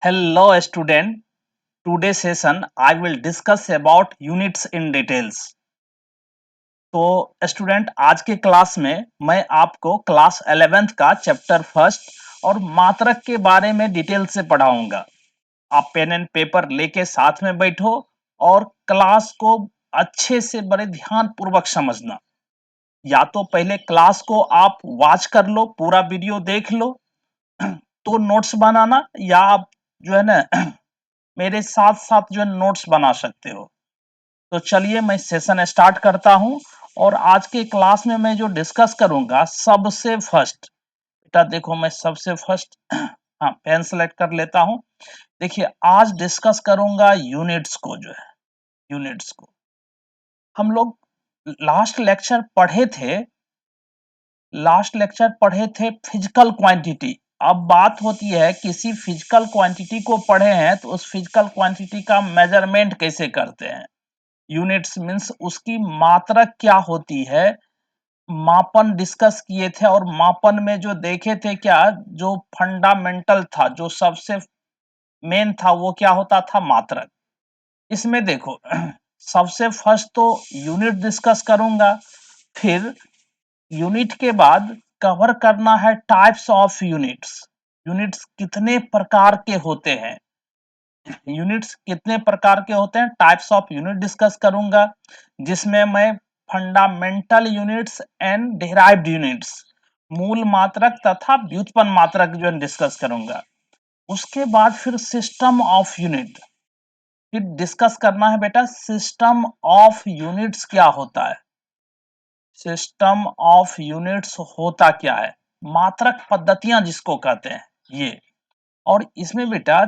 Hello student, today's session I will discuss about units in details. तो student आज के class में मैं आपको क्लास 11th का चैप्टर फर्स्ट और मात्रक के बारे में डिटेल से पढ़ाऊंगा। आप पेन एंड पेपर लेके साथ में बैठो और क्लास को अच्छे से बड़े ध्यान पूर्वक समझना। या तो पहले क्लास को आप वॉच कर लो, पूरा वीडियो देख लो तो नोट्स बनाना, या आप जो है ना मेरे साथ साथ जो है नोट्स बना सकते हो। तो चलिए मैं सेशन स्टार्ट करता हूं और आज के क्लास में मैं जो डिस्कस करूंगा सबसे फर्स्ट, बेटा देखो मैं सबसे फर्स्ट हाँ पेन सेलेक्ट कर लेता हूं। देखिए आज डिस्कस करूंगा यूनिट्स को, जो है यूनिट्स को हम लोग लास्ट लेक्चर पढ़े थे फिजिकल क्वांटिटी। अब बात होती है किसी फिजिकल क्वांटिटी को पढ़े हैं तो उस फिजिकल क्वांटिटी का मेजरमेंट कैसे करते हैं। यूनिट्स मीन्स उसकी मात्रक क्या होती है, मापन डिस्कस किए थे और मापन में जो देखे थे क्या, जो फंडामेंटल था, जो सबसे मेन था, वो क्या होता था, मात्रक। इसमें देखो सबसे फर्स्ट तो यूनिट डिस्कस करूंगा, फिर यूनिट के बाद कवर करना है टाइप्स ऑफ यूनिट्स। यूनिट्स कितने प्रकार के होते हैं, टाइप्स ऑफ यूनिट डिस्कस करूंगा, जिसमें मैं fundamental units and derived units, मूल मात्रक तथा व्युत्पन्न मात्रक जो है डिस्कस करूंगा। उसके बाद फिर सिस्टम ऑफ यूनिट, फिर डिस्कस करना है बेटा सिस्टम ऑफ यूनिट्स क्या होता है, सिस्टम ऑफ यूनिट्स होता क्या है, मात्रक पद्धतियां जिसको कहते हैं ये। और इसमें बेटा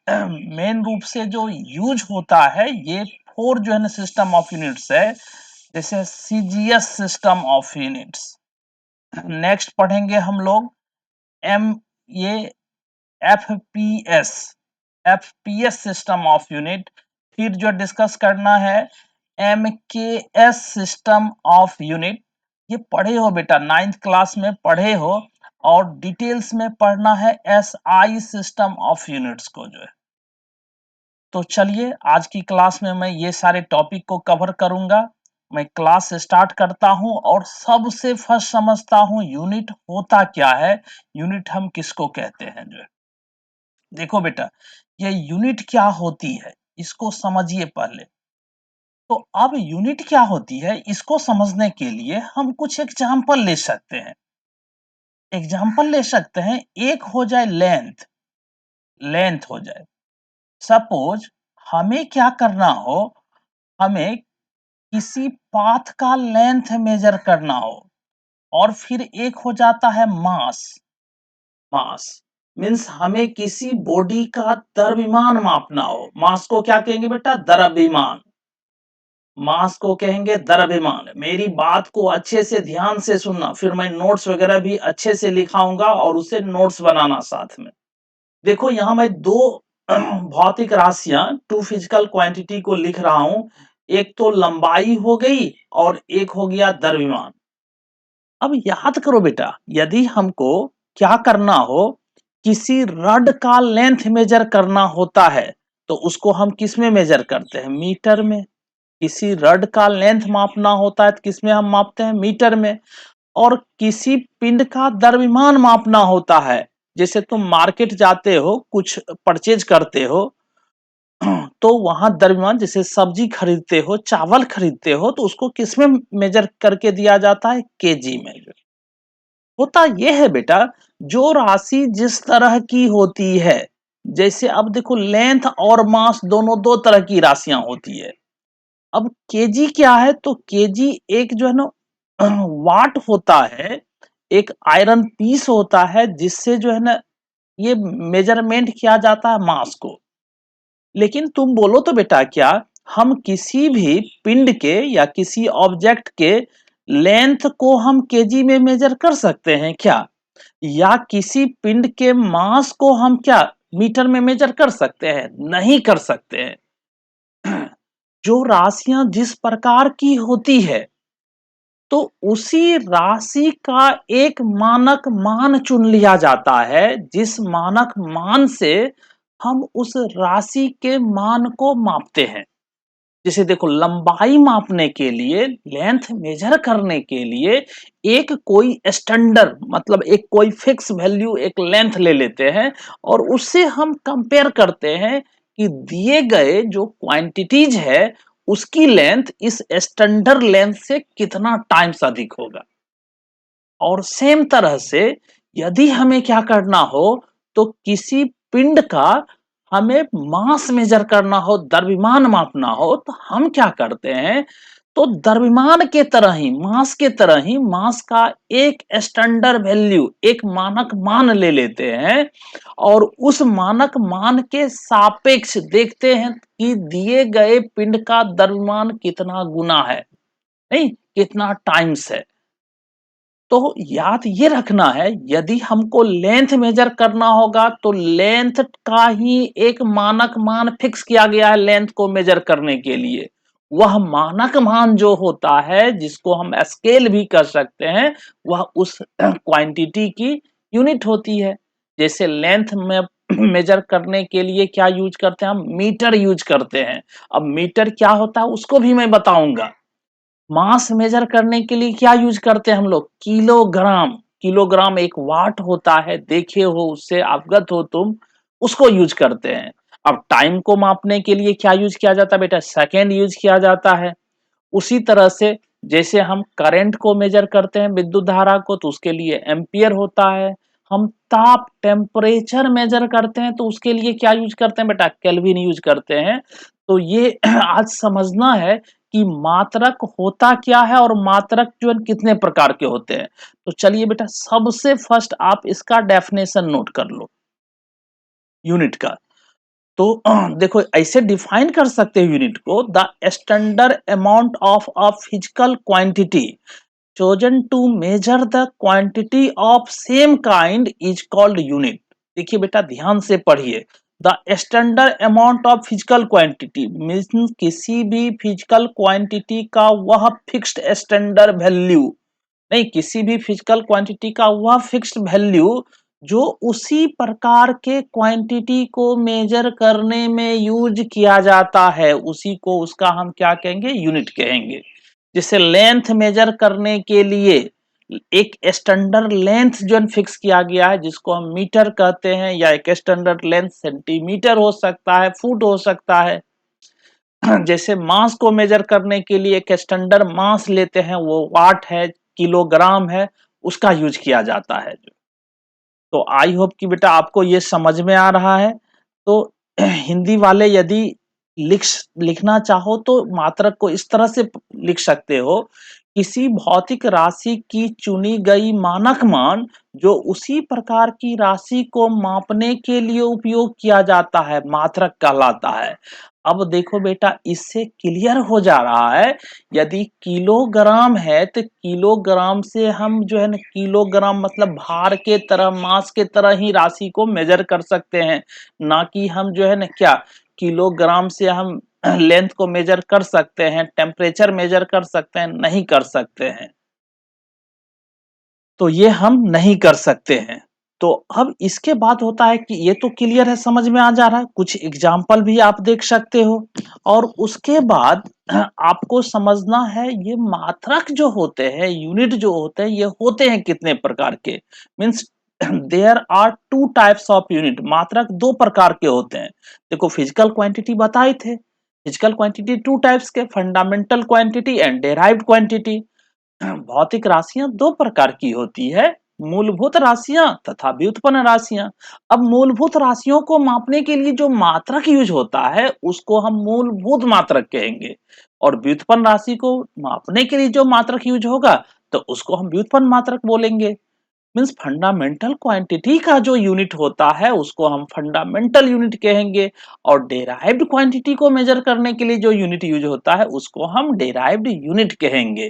मेन रूप से जो यूज होता है ये फोर जो है ना सिस्टम ऑफ यूनिट्स है, जैसे CGS system of units. Next पढ़ेंगे हम लोग एम ये FPS, FPS system of unit. फिर जो डिस्कस करना है एमकेएस सिस्टम ऑफ यूनिट। ये पढ़े हो बेटा, 9th क्लास में पढ़े हो, और डिटेल्स में पढ़ना है एसआई सिस्टम ऑफ यूनिट्स को जो है। तो चलिए आज की क्लास में मैं ये सारे टॉपिक को कवर करूंगा। मैं क्लास स्टार्ट करता हूं और सबसे फर्स्ट समझता हूं यूनिट होता क्या है, यूनिट हम किसको कहते हैं जो है। देखो बेटा ये यूनिट क्या होती है इसको समझिए पहले। तो अब यूनिट क्या होती है इसको समझने के लिए हम कुछ एग्जाम्पल ले सकते हैं। एक हो जाए लेंथ, लेंथ हो जाए। सपोज हमें क्या करना हो, हमें किसी पाथ का लेंथ मेजर करना हो, और फिर एक हो जाता है मास। मास मीन्स हमें किसी बॉडी का द्रव्यमान मापना हो, मास को क्या कहेंगे बेटा, द्रव्यमान। मास को कहेंगे द्रव्यमान। मेरी बात को अच्छे से ध्यान से सुनना, फिर मैं नोट्स वगैरह भी अच्छे से लिखाऊंगा और उसे नोट्स बनाना साथ में। देखो यहाँ मैं दो भौतिक राशियां, टू फिजिकल क्वांटिटी को लिख रहा हूं। एक तो लंबाई हो गई और एक हो गया द्रव्यमान। अब याद करो बेटा, यदि हमको क्या करना हो, किसी रड का लेंथ मेजर करना होता है तो उसको हम किस में मेजर करते हैं, मीटर में। किसी रड का लेंथ मापना होता है तो किस में हम मापते हैं, मीटर में। और किसी पिंड का द्रव्यमान मापना होता है, जैसे तुम मार्केट जाते हो कुछ परचेज करते हो तो वहां द्रव्यमान, जैसे सब्जी खरीदते हो, चावल खरीदते हो, तो उसको किस में मेजर करके दिया जाता है, केजी में। होता यह है बेटा, जो राशि जिस तरह की होती है, जैसे अब देखो लेंथ और मास दोनों दो तरह की राशियां होती है। अब केजी क्या है, तो केजी एक जो है ना वाट होता है, एक आयरन पीस होता है, जिससे जो है ना ये मेजरमेंट किया जाता है मास को। लेकिन तुम बोलो तो बेटा, क्या हम किसी भी पिंड के या किसी ऑब्जेक्ट के लेंथ को हम केजी में मेजर कर सकते हैं क्या, या किसी पिंड के मास को हम क्या मीटर में मेजर कर सकते हैं, नहीं कर सकते हैं। जो राशियां जिस प्रकार की होती है तो उसी राशि का एक मानक मान चुन लिया जाता है, जिस मानक मान से हम उस राशि के मान को मापते हैं। जैसे देखो, लंबाई मापने के लिए, लेंथ मेजर करने के लिए एक कोई स्टैंडर्ड, मतलब एक कोई फिक्स वैल्यू, एक लेंथ ले लेते हैं और उससे हम कंपेयर करते हैं कि दिए गए जो क्वांटिटीज है उसकी लेंथ इस स्टैंडर्ड लेंथ से कितना टाइम्स अधिक होगा। और सेम तरह से यदि हमें क्या करना हो, तो किसी पिंड का हमें मास मेजर करना हो, द्रव्यमान मापना हो, तो हम क्या करते हैं, तो द्रव्यमान के तरह ही, मास के तरह ही, मास का एक स्टैंडर्ड वैल्यू, एक मानक मान ले लेते हैं और उस मानक मान के सापेक्ष देखते हैं कि दिए गए पिंड का द्रव्यमान कितना गुना है, नहीं कितना टाइम्स है। तो याद ये रखना है, यदि हमको लेंथ मेजर करना होगा तो लेंथ का ही एक मानक मान फिक्स किया गया है लेंथ को मेजर करने के लिए। वह मानक मान जो होता है, जिसको हम स्केल भी कर सकते हैं, वह उस क्वांटिटी की यूनिट होती है। जैसे लेंथ में मेजर करने के लिए क्या यूज करते हैं, हम मीटर यूज करते हैं। अब मीटर क्या होता है उसको भी मैं बताऊंगा। मास मेजर करने के लिए क्या यूज करते हैं हम लोग, किलोग्राम। किलोग्राम एक वाट होता है, देखे हो, उससे अवगत हो तुम, उसको यूज करते हैं। अब टाइम को मापने के लिए क्या यूज किया जाता है बेटा, सेकेंड यूज किया जाता है। उसी तरह से जैसे हम करंट को मेजर करते हैं, विद्युत धारा को, तो उसके लिए एम्पियर होता है। हम ताप, टेम्परेचर मेजर करते हैं तो उसके लिए क्या यूज करते हैं बेटा, केल्विन यूज करते हैं। तो ये आज समझना है कि मात्रक होता क्या है और मात्रक जो है कितने प्रकार के होते हैं। तो चलिए बेटा, सबसे फर्स्ट आप इसका डेफिनेशन नोट कर लो, यूनिट का। तो देखो, ऐसे डिफाइन कर सकते हैं यूनिट को, the standard amount of a physical quantity chosen to measure the quantity of same kind is called unit। देखिए बेटा, ध्यान से पढ़िए। The standard amount of physical quantity means किसी भी फिजिकल क्वांटिटी का वह फिक्स्ड स्टैंडर्ड वैल्यू, नहीं किसी भी फिजिकल क्वांटिटी का वह फिक्स्ड वैल्यू जो उसी प्रकार के क्वांटिटी को मेजर करने में यूज किया जाता है, उसी को, उसका हम क्या कहेंगे, यूनिट कहेंगे। जैसे लेंथ मेजर करने के लिए एक स्टैंडर्ड लेंथ जो फिक्स किया गया है, जिसको हम मीटर कहते हैं, या एक स्टैंडर्ड लेंथ सेंटीमीटर हो सकता है, फुट हो सकता है। जैसे मास को मेजर करने के लिए एक स्टैंडर्ड मास लेते हैं, वो वाट है, किलोग्राम है, उसका यूज किया जाता है। तो आई होप कि बेटा आपको ये समझ में आ रहा है। तो हिंदी वाले यदि लिख लिखना चाहो तो मात्रक को इस तरह से लिख सकते हो, किसी भौतिक राशि की चुनी गई मानक मान जो उसी प्रकार की राशि को मापने के लिए उपयोग किया जाता है, मात्रक कहलाता है। अब देखो बेटा, इससे क्लियर हो जा रहा है, यदि किलोग्राम है तो किलोग्राम से हम जो है ना, किलोग्राम मतलब भार के तरह, मास के तरह ही राशि को मेजर कर सकते हैं। ना कि हम जो है ना क्या, किलोग्राम से हम लेंथ को मेजर कर सकते हैं, टेम्परेचर मेजर कर सकते हैं, नहीं कर सकते हैं। तो ये हम नहीं कर सकते हैं। तो अब इसके बाद होता है कि ये तो क्लियर है, समझ में आ जा रहा है, कुछ एग्जाम्पल भी आप देख सकते हो। और उसके बाद आपको समझना है, ये मात्रक जो होते हैं, यूनिट जो होते हैं, ये होते हैं कितने प्रकार के, means there are two types of unit. मात्रक दो प्रकार के होते हैं। देखो, फिजिकल क्वांटिटी बताए थे, फिजिकल क्वांटिटी टू टाइप्स के, fundamental quantity and derived quantity. भौतिक राशियां दो प्रकार की होती है, मूलभूत राशियां तथा व्युत्पन्न राशियां। अब मूलभूत राशियों को मापने के लिए जो मात्रक यूज होता है उसको हम मूलभूत मात्रक कहेंगे, और व्युत्पन्न राशि को मापने के लिए जो मात्रक यूज होगा तो उसको हम व्युत्पन्न मात्रक बोलेंगे। मीन्स फंडामेंटल क्वांटिटी का जो यूनिट होता है उसको हम फंडामेंटल यूनिट कहेंगे, और डेराइव्ड क्वांटिटी को मेजर करने के लिए जो यूनिट यूज होता है उसको हम डेराइव्ड यूनिट कहेंगे।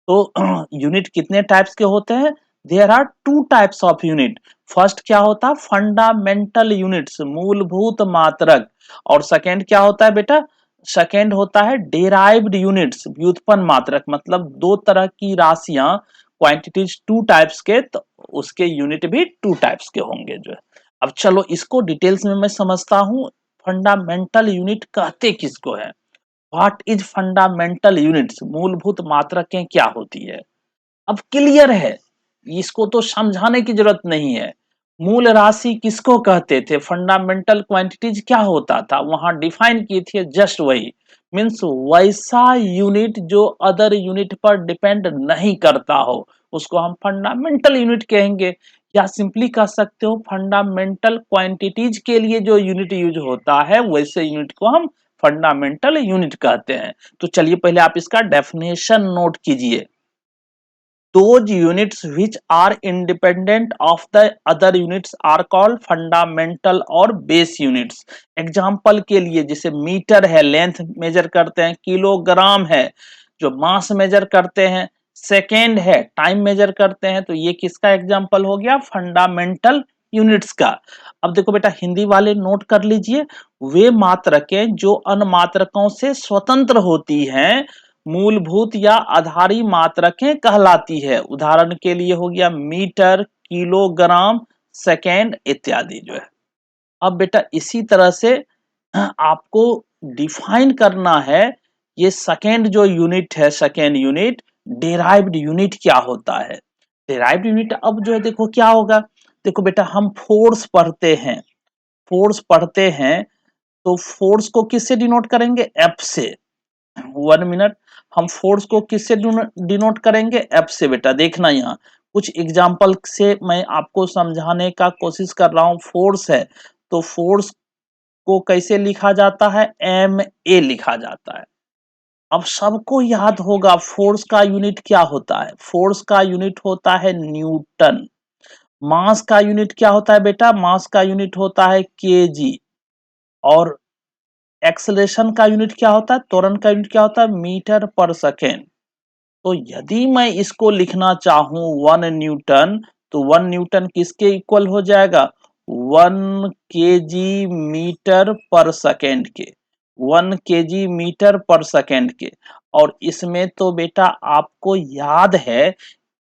तो यूनिट कितने टाइप्स के होते हैं, there are two types of unit. First क्या होता है, फंडामेंटल यूनिट्स, मूलभूत मात्रक। और सेकंड क्या होता है बेटा, सेकंड होता है डेराइव्ड यूनिट्स, व्युत्पन्न मात्रक। मतलब दो तरह की राशियां, क्वांटिटीज टू टाइप्स के, तो उसके यूनिट भी टू टाइप्स के होंगे जो है। अब चलो इसको डिटेल्स में मैं समझता हूं, फंडामेंटल यूनिट कहते किसको है। व्हाट इज फंडामेंटल यूनिट्स, मूलभूत मात्रकें क्या होती है। अब क्लियर है, इसको तो समझाने की जरूरत नहीं है। मूल राशि किसको कहते थे, फंडामेंटल क्वांटिटीज क्या होता था, वहां डिफाइन की थी जस्ट वही। मींस वैसा यूनिट जो अदर यूनिट पर डिपेंड नहीं करता हो, उसको हम फंडामेंटल यूनिट कहेंगे। या सिंपली कह सकते हो फंडामेंटल क्वांटिटीज के लिए जो यूनिट यूज होता है वैसे यूनिट को हम फंडामेंटल यूनिट कहते हैं। तो चलिए पहले आप इसका डेफिनेशन नोट कीजिए। Those units which are independent of the other units are called fundamental और base units। एग्जाम्पल के लिए जैसे मीटर है, लेंथ मेजर करते हैं, किलोग्राम है जो मास मेजर करते हैं, सेकेंड है टाइम मेजर करते हैं, तो ये किसका एग्जाम्पल हो गया, फंडामेंटल यूनिट्स का। अब देखो बेटा हिंदी वाले नोट कर लीजिए, वे मात्रकें जो अन्य मात्रकों से स्वतंत्र होती हैं मूलभूत या आधारी मात्रकें कहलाती है। उदाहरण के लिए हो गया मीटर, किलोग्राम, सेकेंड इत्यादि जो है। अब बेटा इसी तरह से आपको डिफाइन करना है, ये सेकेंड जो यूनिट है, सेकेंड यूनिट डेराइव्ड यूनिट क्या होता है। डेराइव्ड यूनिट अब जो है देखो क्या होगा, देखो बेटा हम फोर्स पढ़ते हैं, फोर्स पढ़ते हैं तो फोर्स को किससे डिनोट करेंगे, एफ से। 1 मिनट, हम फोर्स को किससे डिनोट करेंगे, एफ से। बेटा देखना यहाँ कुछ एग्जाम्पल से मैं आपको समझाने का कोशिश कर रहा हूं। फोर्स है तो फोर्स को कैसे लिखा जाता है, एम ए लिखा जाता है। अब सबको याद होगा फोर्स का यूनिट क्या होता है, फोर्स का यूनिट होता है न्यूटन। मास का यूनिट क्या होता है बेटा, मास का यूनिट होता है केजी। और एक्सेलरेशन का यूनिट क्या होता है, त्वरण का यूनिट क्या होता है, मीटर पर सेकेंड। तो यदि मैं इसको लिखना चाहूं 1 न्यूटन, तो 1 न्यूटन किसके इक्वल हो जाएगा, 1 केजी मीटर पर सेकेंड के, 1 केजी मीटर पर सेकेंड के। और इसमें तो बेटा आपको याद है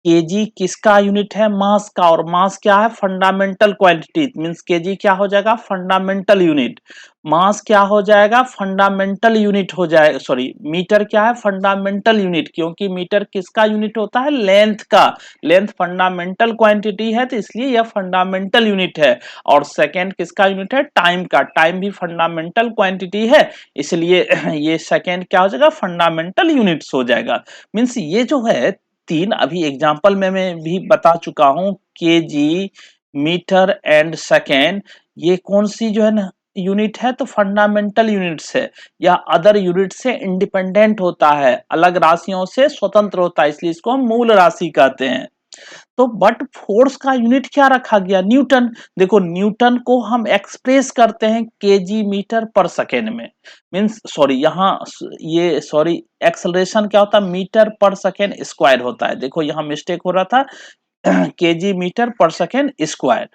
केजी किसका यूनिट है, मास का, और मास क्या है, फंडामेंटल क्वांटिटी। मींस केजी क्या हो जाएगा, फंडामेंटल यूनिट। मास क्या हो जाएगा, फंडामेंटल यूनिट हो जाएगा, सॉरी मीटर क्या है, फंडामेंटल यूनिट, क्योंकि मीटर किसका यूनिट होता है, लेंथ का। लेंथ फंडामेंटल क्वांटिटी है तो इसलिए यह फंडामेंटल यूनिट है। और सेकेंड किसका यूनिट है, टाइम का। टाइम भी फंडामेंटल क्वांटिटी है, इसलिए ये सेकेंड क्या हो जाएगा, फंडामेंटल यूनिट्स हो जाएगा। मींस ये जो है तीन अभी एग्जाम्पल में मैं भी बता चुका हूं, केजी, मीटर एंड सेकेंड, ये कौन सी जो है ना यूनिट है, तो फंडामेंटल यूनिट्स है। या अदर यूनिट से इंडिपेंडेंट होता है, अलग राशियों से स्वतंत्र होता है, इसलिए इसको हम मूल राशि कहते हैं। तो बट फोर्स का यूनिट क्या रखा गया, न्यूटन। देखो न्यूटन को हम एक्सप्रेस करते हैं केजी मीटर पर सेकेंड में। मींस सॉरी यहाँ ये सॉरी एक्सेलरेशन क्या होता है, मीटर पर सेकेंड स्क्वायर होता है। देखो यहाँ मिस्टेक हो रहा था, केजी मीटर पर सेकेंड स्क्वायर।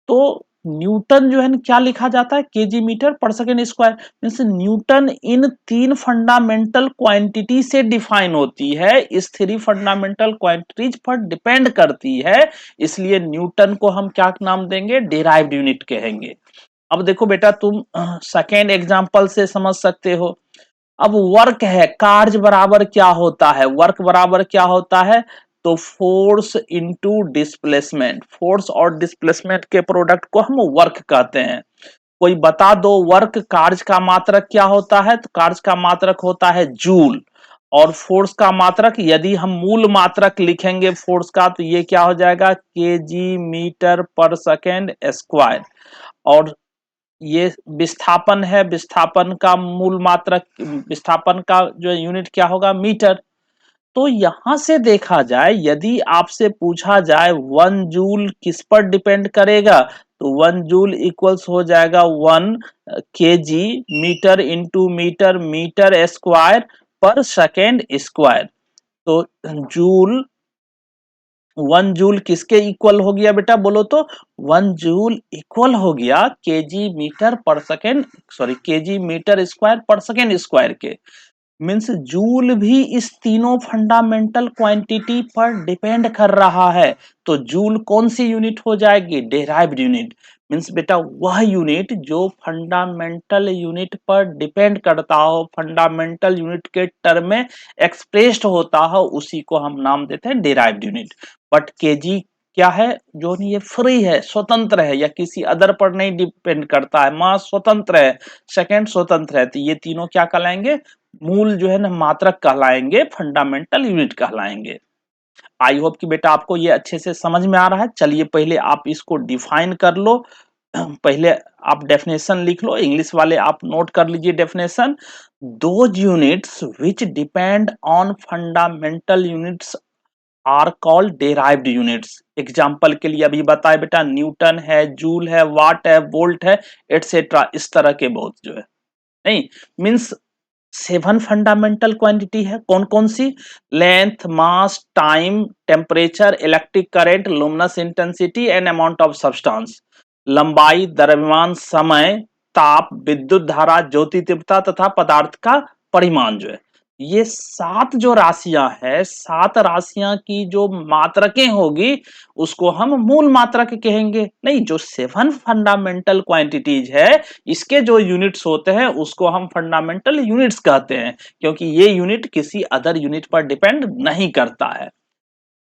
तो न्यूटन जो है क्या लिखा जाता है, केजी मीटर पर सेकेंड स्क्वायर। मींस न्यूटन इन तीन फंडामेंटल क्वांटिटी से डिफाइन होती है, इस थ्री फंडामेंटल क्वांटिटीज पर डिपेंड करती है, इसलिए न्यूटन को हम क्या नाम देंगे, डिराइव्ड यूनिट कहेंगे। अब देखो बेटा तुम सेकेंड एग्जांपल से समझ सकते हो। अब वर्क है, कार्य बराबर क्या होता है, वर्क बराबर क्या होता है, तो फोर्स इनटू डिस्प्लेसमेंट। फोर्स और डिस्प्लेसमेंट के प्रोडक्ट को हम वर्क कहते हैं। कोई बता दो वर्क कार्य का मात्रक क्या होता है, तो कार्य का मात्रक होता है जूल। और फोर्स का मात्रक, यदि हम मूल मात्रक लिखेंगे फोर्स का, तो ये क्या हो जाएगा, केजी मीटर पर सेकेंड स्क्वायर। और ये विस्थापन है, विस्थापन का मूल मात्रक, विस्थापन का जो यूनिट क्या होगा, मीटर। तो यहां से देखा जाए, यदि आपसे पूछा जाए 1 जूल किस पर डिपेंड करेगा, तो 1 जूल इक्वल्स हो जाएगा 1 KG metre into metre, metre square पर सेकेंड स्क्वायर। तो जूल, 1 जूल किसके इक्वल हो गया बेटा, बोलो तो 1 जूल इक्वल हो गया केजी मीटर पर second, sorry KG metre square पर सेकेंड स्क्वायर के। मीन्स जूल भी इस तीनों फंडामेंटल क्वांटिटी पर डिपेंड कर रहा है। तो जूल कौन सी यूनिट हो जाएगी? Derived unit. मीन्स बेटा वह यूनिट जो फंडामेंटल यूनिट पर डिपेंड करता हो, फंडामेंटल यूनिट के टर्म में एक्सप्रेस्ड होता हो, उसी को हम नाम देते हैं डेराइव्ड यूनिट। बट केजी क्या है? जो नहीं, ये फ्री है, स्वतंत्र है, या किसी अदर पर नहीं डिपेंड करता है, मास स्वतंत्र है, सेकंड स्वतंत्र है। तो ये तीनों क्या कहलाएंगे? मूल जो है ना मात्रक कहलाएंगे, फंडामेंटल यूनिट कहलाएंगे। आई होप कि बेटा आपको ये अच्छे से समझ में आ रहा है। चलिए पहले आप इसको डिफाइन कर लो। पहले आप डेफिनेशन लिख लो, इंग्लिश वाले आप नोट कर लीजिए definition. Those units which depend on fundamental units are called derived units. Example के लिए अभी बताए बेटा, न्यूटन है, जूल है, वाट है, वोल्ट है, एटसेट्रा, इस तरह के बहुत जो है नहीं। मीन्स 7 फंडामेंटल क्वांटिटी है। कौन कौन सी? Length, mass, time, temperature, electric current, luminous intensity and amount of substance. लंबाई, द्रव्यमान, समय, ताप, विद्युत धारा, ज्योति तीव्रता तथा पदार्थ का परिमाण जो है। ये 7 जो राशियां है, 7 राशियां की जो मात्रकें होगी उसको हम मूल मात्रक कहेंगे। नहीं, जो 7 फंडामेंटल क्वांटिटीज है, इसके जो यूनिट्स होते हैं उसको हम फंडामेंटल यूनिट्स कहते हैं, क्योंकि ये यूनिट किसी अदर यूनिट पर डिपेंड नहीं करता है।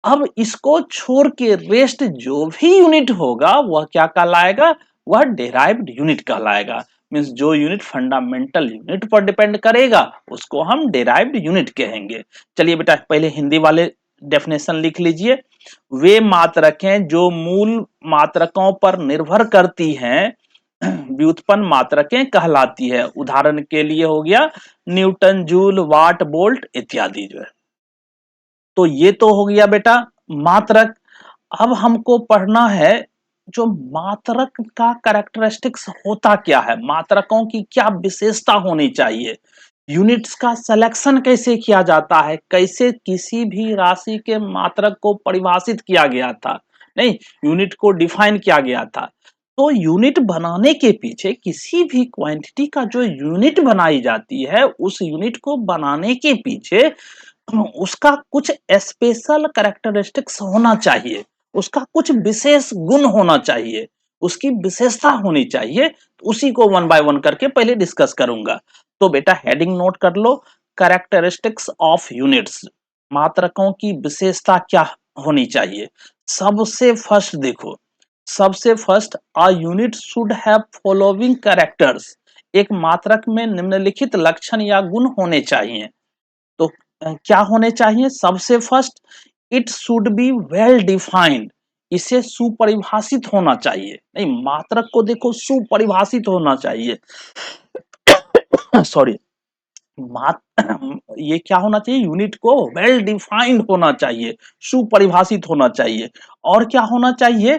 अब इसको छोड़ के रेस्ट जो भी यूनिट होगा वह क्या कहलाएगा? वह डेराइव्ड यूनिट कहलाएगा। मींस जो यूनिट फंडामेंटल यूनिट पर डिपेंड करेगा उसको हम डेराइव्ड यूनिट कहेंगे। चलिए बेटा पहले हिंदी वाले डेफिनेशन लिख लीजिए। वे मात्रकें जो मूल मात्रकों पर निर्भर करती हैं व्युत्पन्न मात्रकें कहलाती है। उदाहरण के लिए हो गया न्यूटन, जूल, वाट, वोल्ट इत्यादि जो है। तो ये तो हो गया बेटा मात्रक। अब हमको पढ़ना है जो मात्रक का कैरेक्टरिस्टिक्स होता क्या है, मात्रकों की क्या विशेषता होनी चाहिए, यूनिट्स का सिलेक्शन कैसे किया जाता है, कैसे किसी भी राशि के मात्रक को परिभाषित किया गया था, नहीं, यूनिट को डिफाइन किया गया था। तो यूनिट बनाने के पीछे, किसी भी क्वांटिटी का जो यूनिट बनाई जाती है उस यूनिट को बनाने के पीछे उसका कुछ स्पेशल कैरेक्टरिस्टिक्स होना चाहिए, उसका कुछ विशेष गुण होना चाहिए, उसकी विशेषता होनी चाहिए। तो उसी को वन बाय वन करके पहले डिस्कस करूंगा। तो बेटा हेडिंग नोट कर लो, कैरेक्टरिस्टिक्स ऑफ यूनिट्स, मात्रकों की विशेषता क्या होनी चाहिए। सबसे फर्स्ट देखो, सबसे first a unit should have following characters. एक मात्रक में निम्नलिखित लक्षण या गुण होने चाहिए। तो क्या होने चाहिए? सबसे first, it should be well defined, इसे सुपरिभाषित होना चाहिए। नहीं, मात्रक को देखो सुपरिभाषित होना चाहिए। सॉरी, मात ये क्या होना चाहिए? यूनिट को वेल डिफाइंड होना चाहिए, सुपरिभाषित होना चाहिए। और क्या होना चाहिए?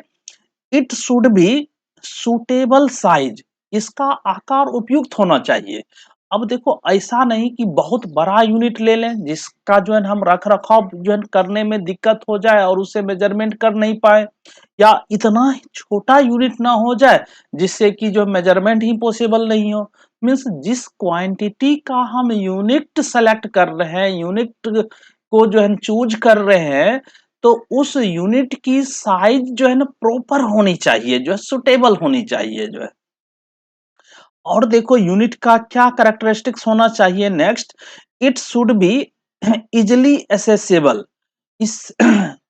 It should be suitable size, इसका आकार उपयुक्त होना चाहिए। अब देखो ऐसा नहीं कि बहुत बड़ा यूनिट ले लें जिसका जो है हम रख रखाव जो है करने में दिक्कत हो जाए और उसे मेजरमेंट कर नहीं पाए, या इतना छोटा यूनिट ना हो जाए जिससे कि जो मेजरमेंट ही पॉसिबल नहीं हो। मीन्स जिस क्वांटिटी का हम यूनिट सेलेक्ट कर रहे हैं, यूनिट को जो है चूज कर रहे हैं, तो उस यूनिट की साइज जो है ना प्रॉपर होनी चाहिए, जो है सुटेबल होनी चाहिए जो है। और देखो यूनिट का क्या कैरेक्टरिस्टिक्स होना चाहिए next, it should be easily accessible, इस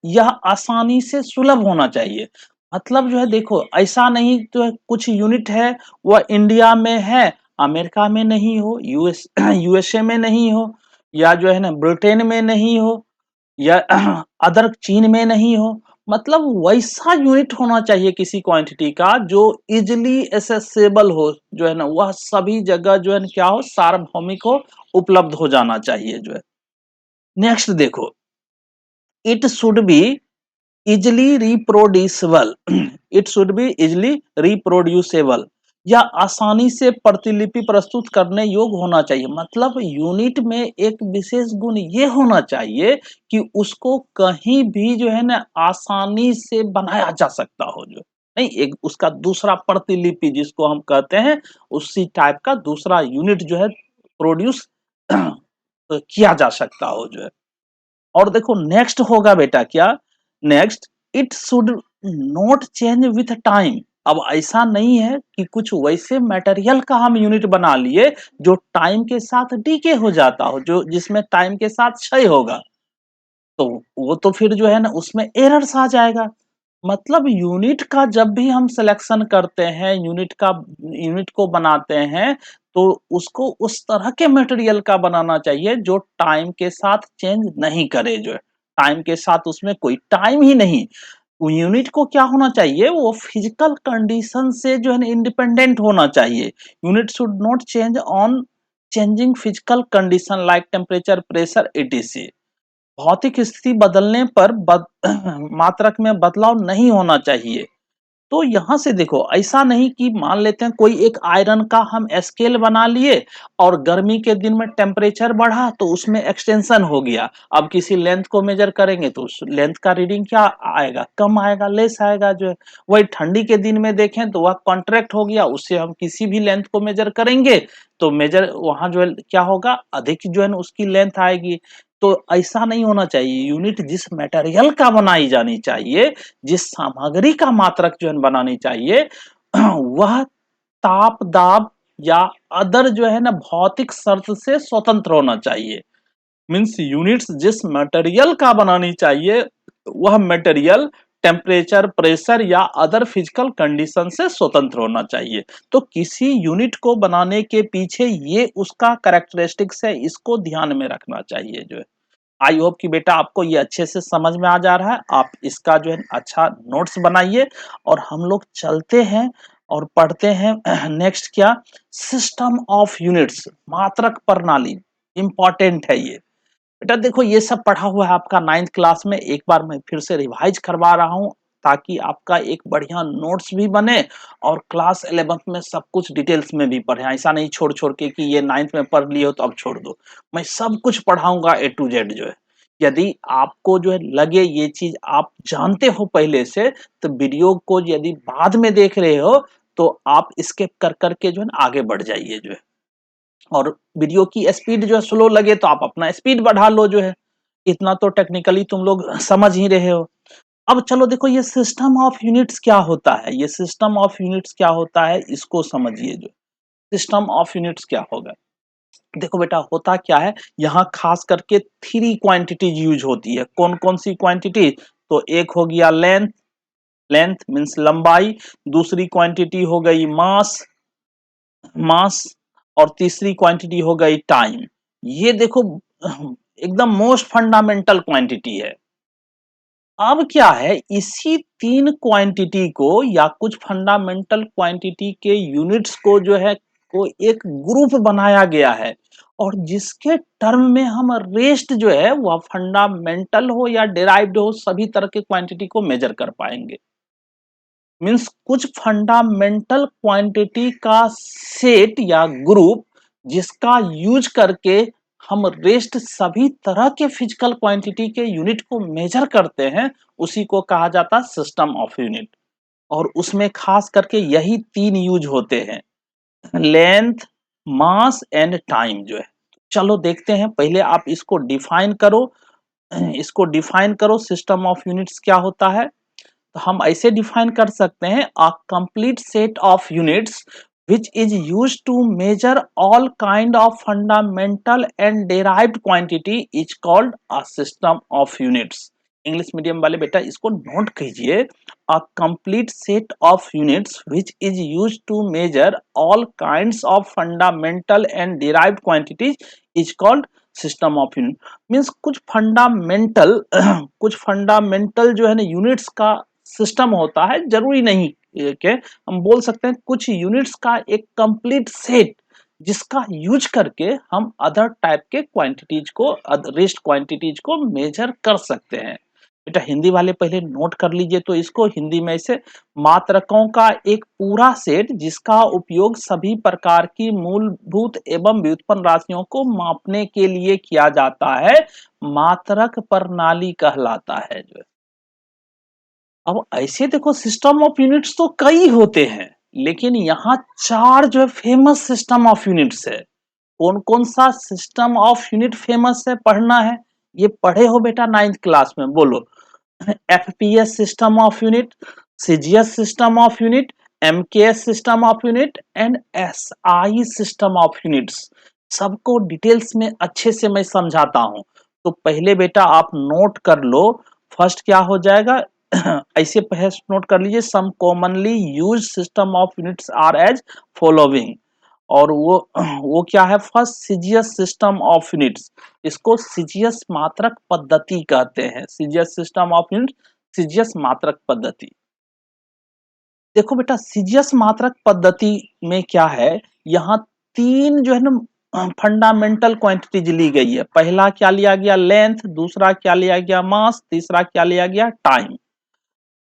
यह आसानी से सुलभ होना चाहिए। मतलब जो है देखो ऐसा नहीं तो कुछ यूनिट है वह इंडिया में है, अमेरिका में नहीं हो, यूएसए में नहीं हो, या जो है ना ब्रिटेन में नहीं हो, या अदर चीन में नहीं हो। मतलब वैसा यूनिट होना चाहिए किसी क्वांटिटी का जो इजिली एसेसेबल हो, जो है ना वह सभी जगह जो है क्या हो, सार्वभौमिक हो, उपलब्ध हो जाना चाहिए जो है। नेक्स्ट देखो, it should be easily reproducible, it should be easily reproducible, या आसानी से प्रतिलिपि प्रस्तुत करने योग्य होना चाहिए। मतलब यूनिट में एक विशेष गुण ये होना चाहिए कि उसको कहीं भी जो है ना आसानी से बनाया जा सकता हो, जो नहीं एक उसका दूसरा प्रतिलिपि जिसको हम कहते हैं, उसी टाइप का दूसरा यूनिट जो है प्रोड्यूस किया जा सकता हो जो है। और देखो नेक्स्ट होगा बेटा क्या, next it should not change with time. अब ऐसा नहीं है कि कुछ वैसे मटेरियल का हम यूनिट बना लिए जो टाइम के साथ डीके हो जाता हो, जो जिसमें टाइम के साथ क्षय होगा, तो वो तो फिर जो है ना उसमें एरर्स आ जाएगा। मतलब यूनिट का जब भी हम सिलेक्शन करते हैं, यूनिट को बनाते हैं, तो उसको उस तरह के मटेरियल का बनाना चाहिए जो टाइम के साथ चेंज नहीं करे, जो है टाइम के साथ उसमें कोई टाइम ही नहीं। वो यूनिट को क्या होना चाहिए, वो फिजिकल कंडीशन से जो है ना इंडिपेंडेंट होना चाहिए। Unit should not change on changing physical condition like temperature, pressure, etc। भौतिक स्थिति बदलने पर मात्रक में बदलाव नहीं होना चाहिए। तो यहाँ से देखो ऐसा नहीं कि मान लेते हैं कोई एक आयरन का हम स्केल बना लिए और गर्मी के दिन में टेम्परेचर बढ़ा तो उसमें एक्सटेंशन हो गया। अब किसी लेंथ को मेजर करेंगे तो उस लेंथ का रीडिंग क्या आएगा, कम आएगा, लेस आएगा जो है। वही ठंडी के दिन में देखें तो वह कॉन्ट्रैक्ट हो गया, उससे हम किसी भी लेंथ को मेजर करेंगे तो मेजर वहां जो है क्या होगा, अधिक जो है ना उसकी लेंथ आएगी। तो ऐसा नहीं होना चाहिए। यूनिट जिस मटेरियल का बनाई जानी चाहिए, जिस सामग्री का मात्रक जो है बनानी चाहिए, वह ताप, दाब या अदर जो है ना भौतिक शर्त से स्वतंत्र होना चाहिए। मीन्स यूनिट्स जिस मटेरियल का बनानी चाहिए, वह मटेरियल टेम्परेचर, प्रेशर या अदर फिजिकल कंडीशन से स्वतंत्र होना चाहिए। तो किसी यूनिट को बनाने के पीछे ये उसका कैरेक्टरिस्टिक्स है, इसको ध्यान में रखना चाहिए जो है। आई होप कि बेटा आपको ये अच्छे से समझ में आ जा रहा है। आप इसका जो है अच्छा नोट्स बनाइए और हम लोग चलते हैं और पढ़ते हैं नेक्स्ट क्या, सिस्टम ऑफ यूनिट्स, मात्रक प्रणाली। इंपॉर्टेंट है ये बेटा। देखो ये सब पढ़ा हुआ है आपका 9th क्लास में, एक बार मैं फिर से रिवाइज करवा रहा हूँ ताकि आपका एक बढ़िया नोट्स भी बने और क्लास 11th में सब कुछ डिटेल्स में भी पढ़े। ऐसा नहीं छोड़ छोड़ के कि ये 9th में पढ़ लिए हो तो अब छोड़ दो। मैं सब कुछ पढ़ाऊंगा A to Z जो है। यदि आपको जो है लगे ये चीज आप जानते हो पहले से, तो वीडियो को यदि बाद में देख रहे हो तो आप स्किप कर करके जो है आगे बढ़ जाइए जो है। और वीडियो की स्पीड जो है स्लो लगे तो आप अपना स्पीड बढ़ा लो जो है। इतना तो टेक्निकली तुम लोग समझ ही रहे हो। अब चलो देखो ये सिस्टम ऑफ यूनिट्स क्या होता है, ये सिस्टम ऑफ यूनिट्स क्या होता है इसको समझिए। जो सिस्टम ऑफ यूनिट्स क्या होगा, देखो बेटा होता क्या है, यहाँ खास करके 3 क्वांटिटीज यूज होती है। कौन कौन सी क्वांटिटी, तो एक हो गया लेंथ, लेंथ मीन्स लंबाई। दूसरी क्वांटिटी हो गई मास, मास। और तीसरी क्वांटिटी हो गई टाइम। ये देखो एकदम मोस्ट फंडामेंटल क्वांटिटी है। अब क्या है, इसी 3 क्वांटिटी को या कुछ फंडामेंटल क्वांटिटी के यूनिट्स को जो है को एक ग्रुप बनाया गया है और जिसके टर्म में हम रेस्ट जो है वह फंडामेंटल हो या डिराइव्ड हो सभी तरह के क्वांटिटी को मेजर कर पाएंगे। मीन्स कुछ फंडामेंटल क्वांटिटी का सेट या ग्रुप जिसका यूज करके हम रेस्ट सभी तरह के फिजिकल क्वांटिटी के यूनिट को मेजर करते हैं, उसी को कहा जाता है सिस्टम ऑफ यूनिट। और उसमें खास करके यही 3 यूज होते हैं, लेंथ, मास एंड टाइम जो है। चलो देखते हैं, पहले आप इसको डिफाइन करो, इसको डिफाइन करो सिस्टम ऑफ यूनिट्स क्या होता है। तो हम ऐसे डिफाइन कर सकते हैं, a complete set of units which is used to measure all kind of fundamental and derived quantity is called a system of units। English medium वाले बेटा इसको नोट कीजिए, a complete set of units which is used to measure all kinds of fundamental and derived quantities is called system of unit. Means कुछ fundamental कुछ fundamental जो है ना units का सिस्टम होता है। जरूरी नहीं के हम बोल सकते हैं कुछ यूनिट्स का एक कंप्लीट सेट जिसका यूज करके हम अदर टाइप के क्वांटिटीज को, रेस्ट क्वांटिटीज को मेजर कर सकते हैं। बेटा हिंदी वाले पहले नोट कर लीजिए, तो इसको हिंदी में इसे मात्रकों का एक पूरा सेट जिसका उपयोग सभी प्रकार की मूलभूत एवं व्युत्पन्न राशियों को मापने के लिए किया जाता है, मात्रक प्रणाली कहलाता है जो। अब ऐसे देखो सिस्टम ऑफ यूनिट्स तो कई होते हैं, लेकिन यहाँ 4 जो है फेमस सिस्टम ऑफ यूनिट्स है। कौन कौन सा सिस्टम ऑफ यूनिट फेमस है, पढ़ना है। ये पढ़े हो बेटा 9th क्लास में, बोलो। FPS system of unit, CGS system of unit, MKS system of unit and SI system of units. सबको डिटेल्स में अच्छे से मैं समझाता हूं, तो पहले बेटा आप नोट कर लो। फर्स्ट क्या हो जाएगा, ऐसे पहले नोट कर लीजिए, some commonly use system of units are as following. और वो क्या है, first CGS system of units, इसको सीजीएस मात्रक पद्धति कहते हैं। CGS system of unit, CGS मात्रक पद्धति। देखो बेटा सीजीएस मात्रक पद्धति में क्या है, यहाँ तीन जो है ना फंडामेंटल क्वांटिटीज ली गई है। पहला क्या लिया गया, लेंथ, दूसरा क्या लिया गया, मास, तीसरा क्या लिया गया, टाइम।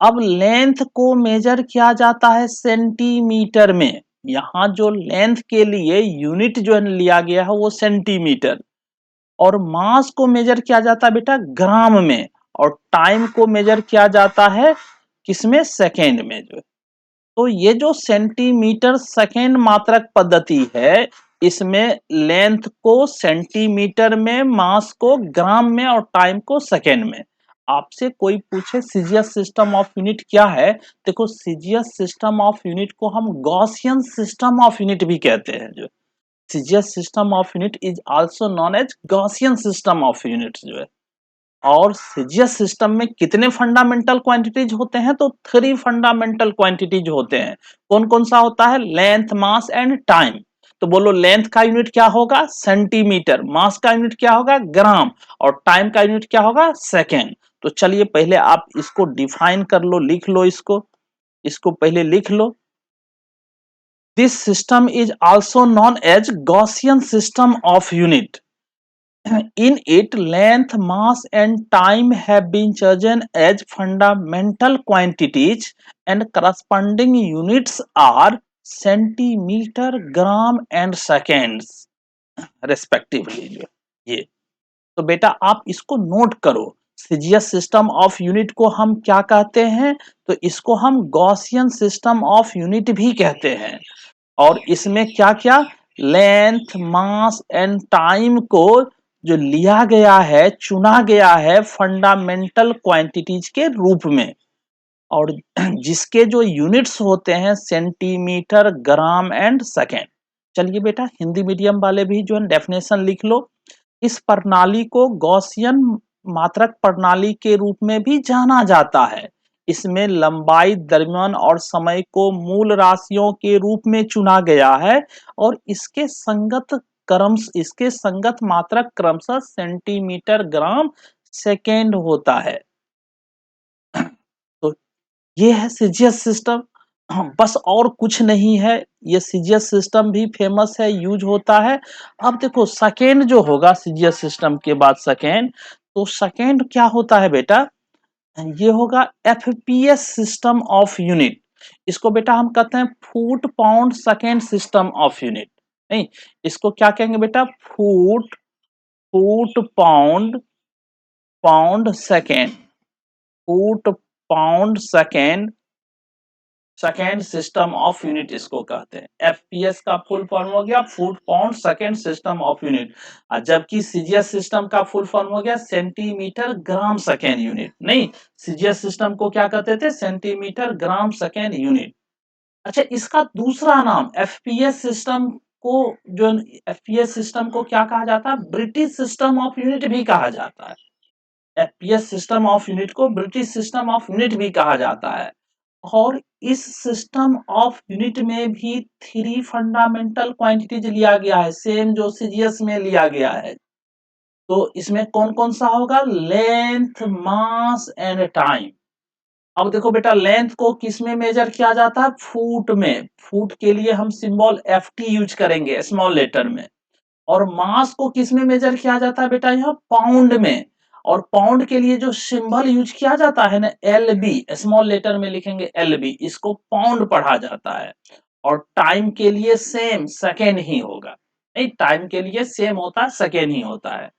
अब लेंथ को मेजर किया जाता है सेंटीमीटर में। यहाँ जो लेंथ के लिए यूनिट जो है लिया गया है वो सेंटीमीटर, और मास को मेजर किया जाता है बेटा ग्राम में, और टाइम को मेजर किया जाता है किसमें, सेकेंड में। जो तो ये जो सेंटीमीटर सेकेंड मात्रक पद्धति है, इसमें लेंथ को सेंटीमीटर में, मास को ग्राम में और टाइम को सेकेंड में। आपसे कोई पूछे सीजीएस सिस्टम ऑफ यूनिट क्या है, देखो सीजीएस सिस्टम ऑफ यूनिट को हम गॉसियन सिस्टम ऑफ यूनिट भी कहते हैं। जो CGS system of unit is also known as Gaussian system of units जो है। और सीजीएस सिस्टम में कितने फंडामेंटल क्वांटिटीज होते हैं, तो 3 फंडामेंटल क्वांटिटीज होते हैं। कौन कौन सा होता है, लेंथ, मास एंड टाइम। तो बोलो लेंथ का यूनिट क्या होगा, सेंटीमीटर, मास का यूनिट क्या होगा, ग्राम, और टाइम का यूनिट क्या होगा, सेकेंड। तो चलिए पहले आप इसको डिफाइन कर लो, लिख लो इसको, इसको पहले लिख लो। This system is also known as Gaussian system of unit. In it, length, mass, and time have been chosen as fundamental quantities, and corresponding units are centimeter, gram, and seconds, respectively. ये तो बेटा आप इसको note करो। CGS system of unit को हम क्या कहते हैं, तो इसको हम गॉसियन सिस्टम ऑफ यूनिट भी कहते हैं। और इसमें क्या क्या, लेंथ, मास एंड टाइम को जो लिया गया है, चुना गया है फंडामेंटल क्वांटिटीज के रूप में, और जिसके जो यूनिट्स होते हैं सेंटीमीटर, ग्राम एंड सेकेंड। चलिए बेटा हिंदी मीडियम वाले भी जो है डेफिनेशन लिख लो। इस प्रणाली को गॉसियन मात्रक प्रणाली के रूप में भी जाना जाता है। इसमें लंबाई, द्रव्यमान और समय को मूल राशियों के रूप में चुना गया है, और इसके संगत मात्रक क्रमशः सेंटीमीटर, ग्राम, सेकेंड होता है। तो ये है सीजीएस सिस्टम। बस और कुछ नहीं है, ये सीजीएस सिस्टम भी फेमस है, यूज होता है। अब देखो सेकेंड जो होगा सीजीएस सिस्टम के बाद सेकेंड, तो सेकेंड क्या होता है बेटा, ये होगा एफपीएस सिस्टम ऑफ यूनिट। इसको बेटा हम कहते हैं foot pound second system of unit. नहीं, इसको क्या कहेंगे बेटा, foot foot pound pound second, foot pound second second system of unit इसको कहते हैं। एफपीएस का फुल फॉर्म हो गया foot pound second system of unit, जबकि सीजीएस सिस्टम का फुल फॉर्म हो गया सेंटीमीटर, ग्राम, सेकेंड यूनिट। नहीं, सीजीएस सिस्टम को क्या कहते थे, सेंटीमीटर, ग्राम, सेकेंड यूनिट। अच्छा, इसका दूसरा नाम एफपीएस सिस्टम को, जो एफपीएस सिस्टम को क्या कहा जाता है, ब्रिटिश सिस्टम ऑफ यूनिट भी कहा जाता है। एफपीएस सिस्टम ऑफ यूनिट को ब्रिटिश सिस्टम ऑफ यूनिट भी कहा जाता है। और इस सिस्टम ऑफ यूनिट में भी 3 फंडामेंटल क्वांटिटीज लिया गया है, सेम जो सीजीएस में लिया गया है। तो इसमें कौन कौन सा होगा, लेंथ, मास एंड टाइम। अब देखो बेटा लेंथ को किस में मेजर किया जाता है, फुट में। फुट के लिए हम सिंबल एफ टी यूज करेंगे स्मॉल लेटर में। और मास को किस में मेजर किया जाता है बेटा, यहाँ पाउंड में। और पाउंड के लिए जो सिंबल यूज किया जाता है ना, एल बी, स्मॉल लेटर में लिखेंगे एल बी, इसको पाउंड पढ़ा जाता है। और टाइम के लिए सेम सेकेंड ही होगा। नहीं, टाइम के लिए सेम होता है, सेकेंड ही होता है।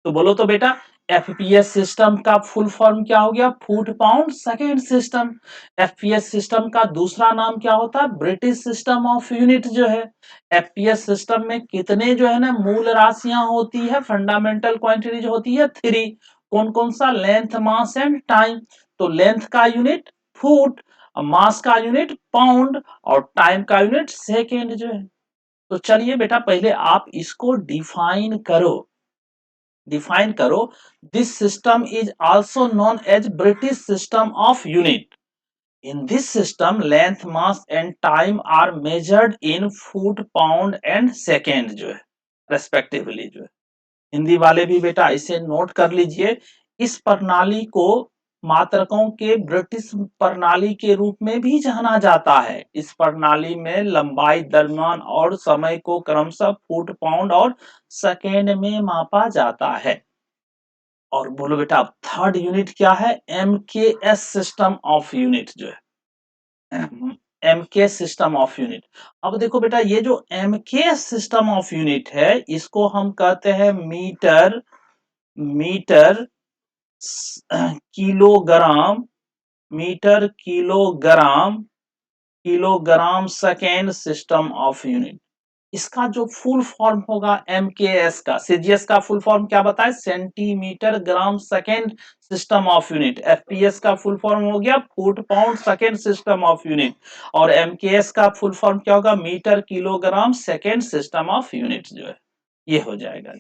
तो बोलो तो बेटा एफपीएस सिस्टम का फुल फॉर्म क्या हो गया? Foot pound second system. FPS system का दूसरा नाम क्या होता है? ब्रिटिश सिस्टम ऑफ यूनिट जो है। एफपीएस सिस्टम में कितने जो है ना मूल राशियां होती है, फंडामेंटल क्वांटिटीज होती है 3। कौन कौन सा? Length, mass and time. तो लेंथ का यूनिट फुट, मास का यूनिट पाउंड और टाइम का यूनिट सेकेंड जो है। तो चलिए बेटा पहले आप इसको डिफाइन करो। This system is also known as British system of unit. In this system length, mass and time are measured in foot, pound and second जो है रेस्पेक्टिवली जो है। हिंदी वाले भी बेटा इसे नोट कर लीजिए। इस प्रणाली को मात्रकों के ब्रिटिश प्रणाली के रूप में भी जाना जाता है। इस प्रणाली में लंबाई, द्रव्यमान और समय को क्रमशः फुट, पाउंड और सेकेंड में मापा जाता है। और बोलो बेटा अब थर्ड यूनिट क्या है? एमकेएस सिस्टम ऑफ यूनिट जो है, एमके सिस्टम ऑफ यूनिट। अब देखो बेटा ये जो एमके सिस्टम ऑफ यूनिट है इसको हम कहते हैं metre, metre kilogram, metre kilogram, kilogram second system of unit. इसका जो फुल फॉर्म होगा एमकेएस का, सीजीएस का फुल फॉर्म क्या बताए? Centimetre gram second system of unit. FPS का फुल फॉर्म हो गया foot pound second system of unit. और एमकेएस का फुल फॉर्म क्या होगा? Metre kilogram second system of unit जो है ये हो जाएगा।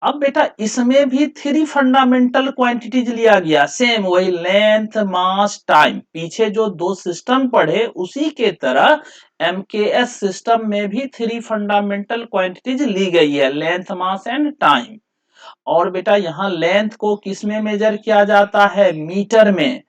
अब बेटा इसमें भी 3 फंडामेंटल क्वांटिटीज लिया गया, सेम वही लेंथ, मास, टाइम। पीछे जो 2 सिस्टम पढ़े उसी के तरह एमकेएस सिस्टम में भी 3 फंडामेंटल क्वांटिटीज ली गई है, लेंथ, मास एंड टाइम। और बेटा यहाँ लेंथ को किस में मेजर किया जाता है? मीटर में।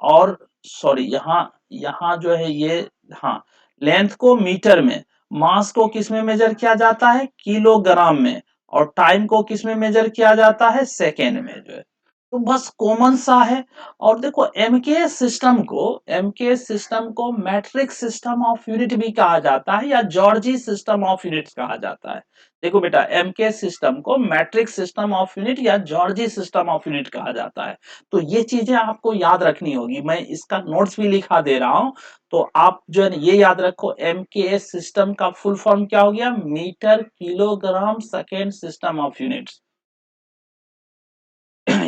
और सॉरी यहाँ यहाँ जो है ये, हाँ, लेंथ को मीटर में, मास को किस में मेजर किया जाता है? किलोग्राम में। और टाइम को किस में मेजर किया जाता है? सेकेंड में जो है। तो बस कॉमन सा है। और देखो एमकेएस सिस्टम को मैट्रिक सिस्टम ऑफ यूनिट भी कहा जाता है या जॉर्जी सिस्टम ऑफ यूनिट्स कहा जाता है। देखो बेटा एमकेएस सिस्टम को मैट्रिक सिस्टम ऑफ यूनिट या जॉर्जी सिस्टम ऑफ यूनिट कहा जाता है। तो ये चीजें आपको याद रखनी होगी, मैं इसका नोट्स भी लिखा दे रहा हूं। तो आप जो है ये याद रखो, एमकेएस सिस्टम का फुल फॉर्म क्या हो गया? Metre kilogram second system of units.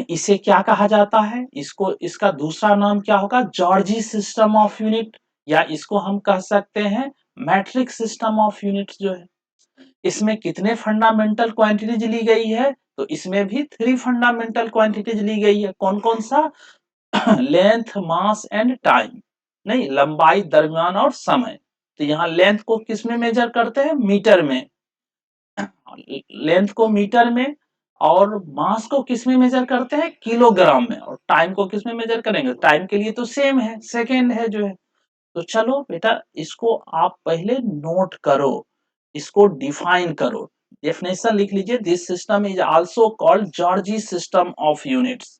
इसे क्या कहा जाता है? इसको, इसका दूसरा नाम क्या होगा? जॉर्जी सिस्टम ऑफ यूनिट, या इसको हम कह सकते हैं मैट्रिक सिस्टम ऑफ यूनिट्स जो है। इसमें कितने फंडामेंटल क्वांटिटीज ली गई है? तो इसमें भी 3 फंडामेंटल क्वांटिटीज ली गई है। कौन कौन सा? Length, mass and time. नहीं, लंबाई, द्रव्यमान और समय। तो यहाँ लेंथ को किस में मेजर करते हैं? मीटर में। लेंथ को मीटर में, और मास को किस में मेजर करते हैं? किलोग्राम में। और टाइम को किस में मेजर करेंगे? टाइम के लिए तो सेम है, सेकेंड है जो है। तो चलो बेटा इसको आप पहले नोट करो, इसको डिफाइन करो। डेफिनेशन लिख लीजिए। This system is also called Giorgi system of units.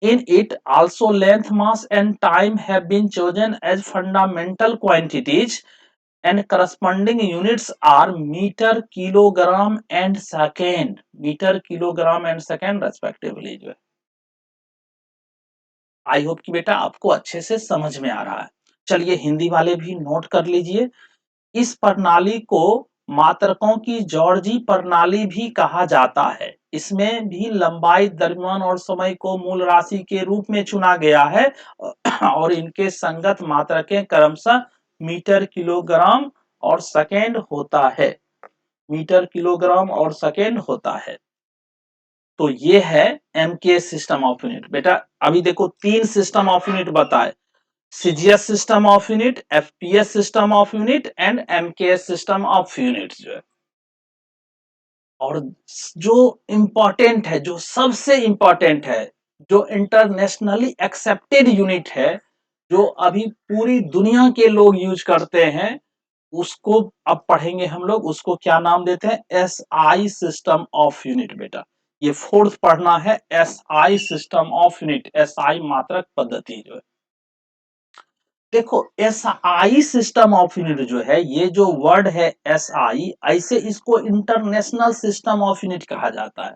In it also length, mass and time have been chosen as fundamental quantities, and corresponding units are meter, kilogram and second, meter, kilogram and second respectively जो है। I hope कि बेटा आपको अच्छे से समझ में आ रहा है। चलिए हिंदी वाले भी नोट कर लीजिए। इस प्रणाली को मात्रकों की जॉर्जी प्रणाली भी कहा जाता है। इसमें भी लंबाई, द्रव्यमान और समय को मूल राशि के रूप में चुना गया है और इनके संगत मात्रकें क्रमशः मीटर, किलोग्राम और सेकेंड होता है। मीटर, किलोग्राम और सेकेंड होता है। तो ये है एमके सिस्टम ऑफ यूनिट। बेटा अभी देखो 3 सिस्टम ऑफ यूनिट बताए, CGS system of unit, FPS system of unit and MKS system of unit जो है। और जो इंपॉर्टेंट है, जो सबसे इंपॉर्टेंट है, जो इंटरनेशनली एक्सेप्टेड यूनिट है, जो अभी पूरी दुनिया के लोग यूज करते हैं, उसको अब पढ़ेंगे हम लोग। उसको क्या नाम देते हैं? SI system of unit. बेटा ये फोर्थ पढ़ना है, SI system of unit, SI मात्रक पद्धति जो है। देखो एसआई सिस्टम ऑफ यूनिट जो है, ये जो वर्ड है एसआई, ऐसे इसको इंटरनेशनल सिस्टम ऑफ यूनिट कहा जाता है।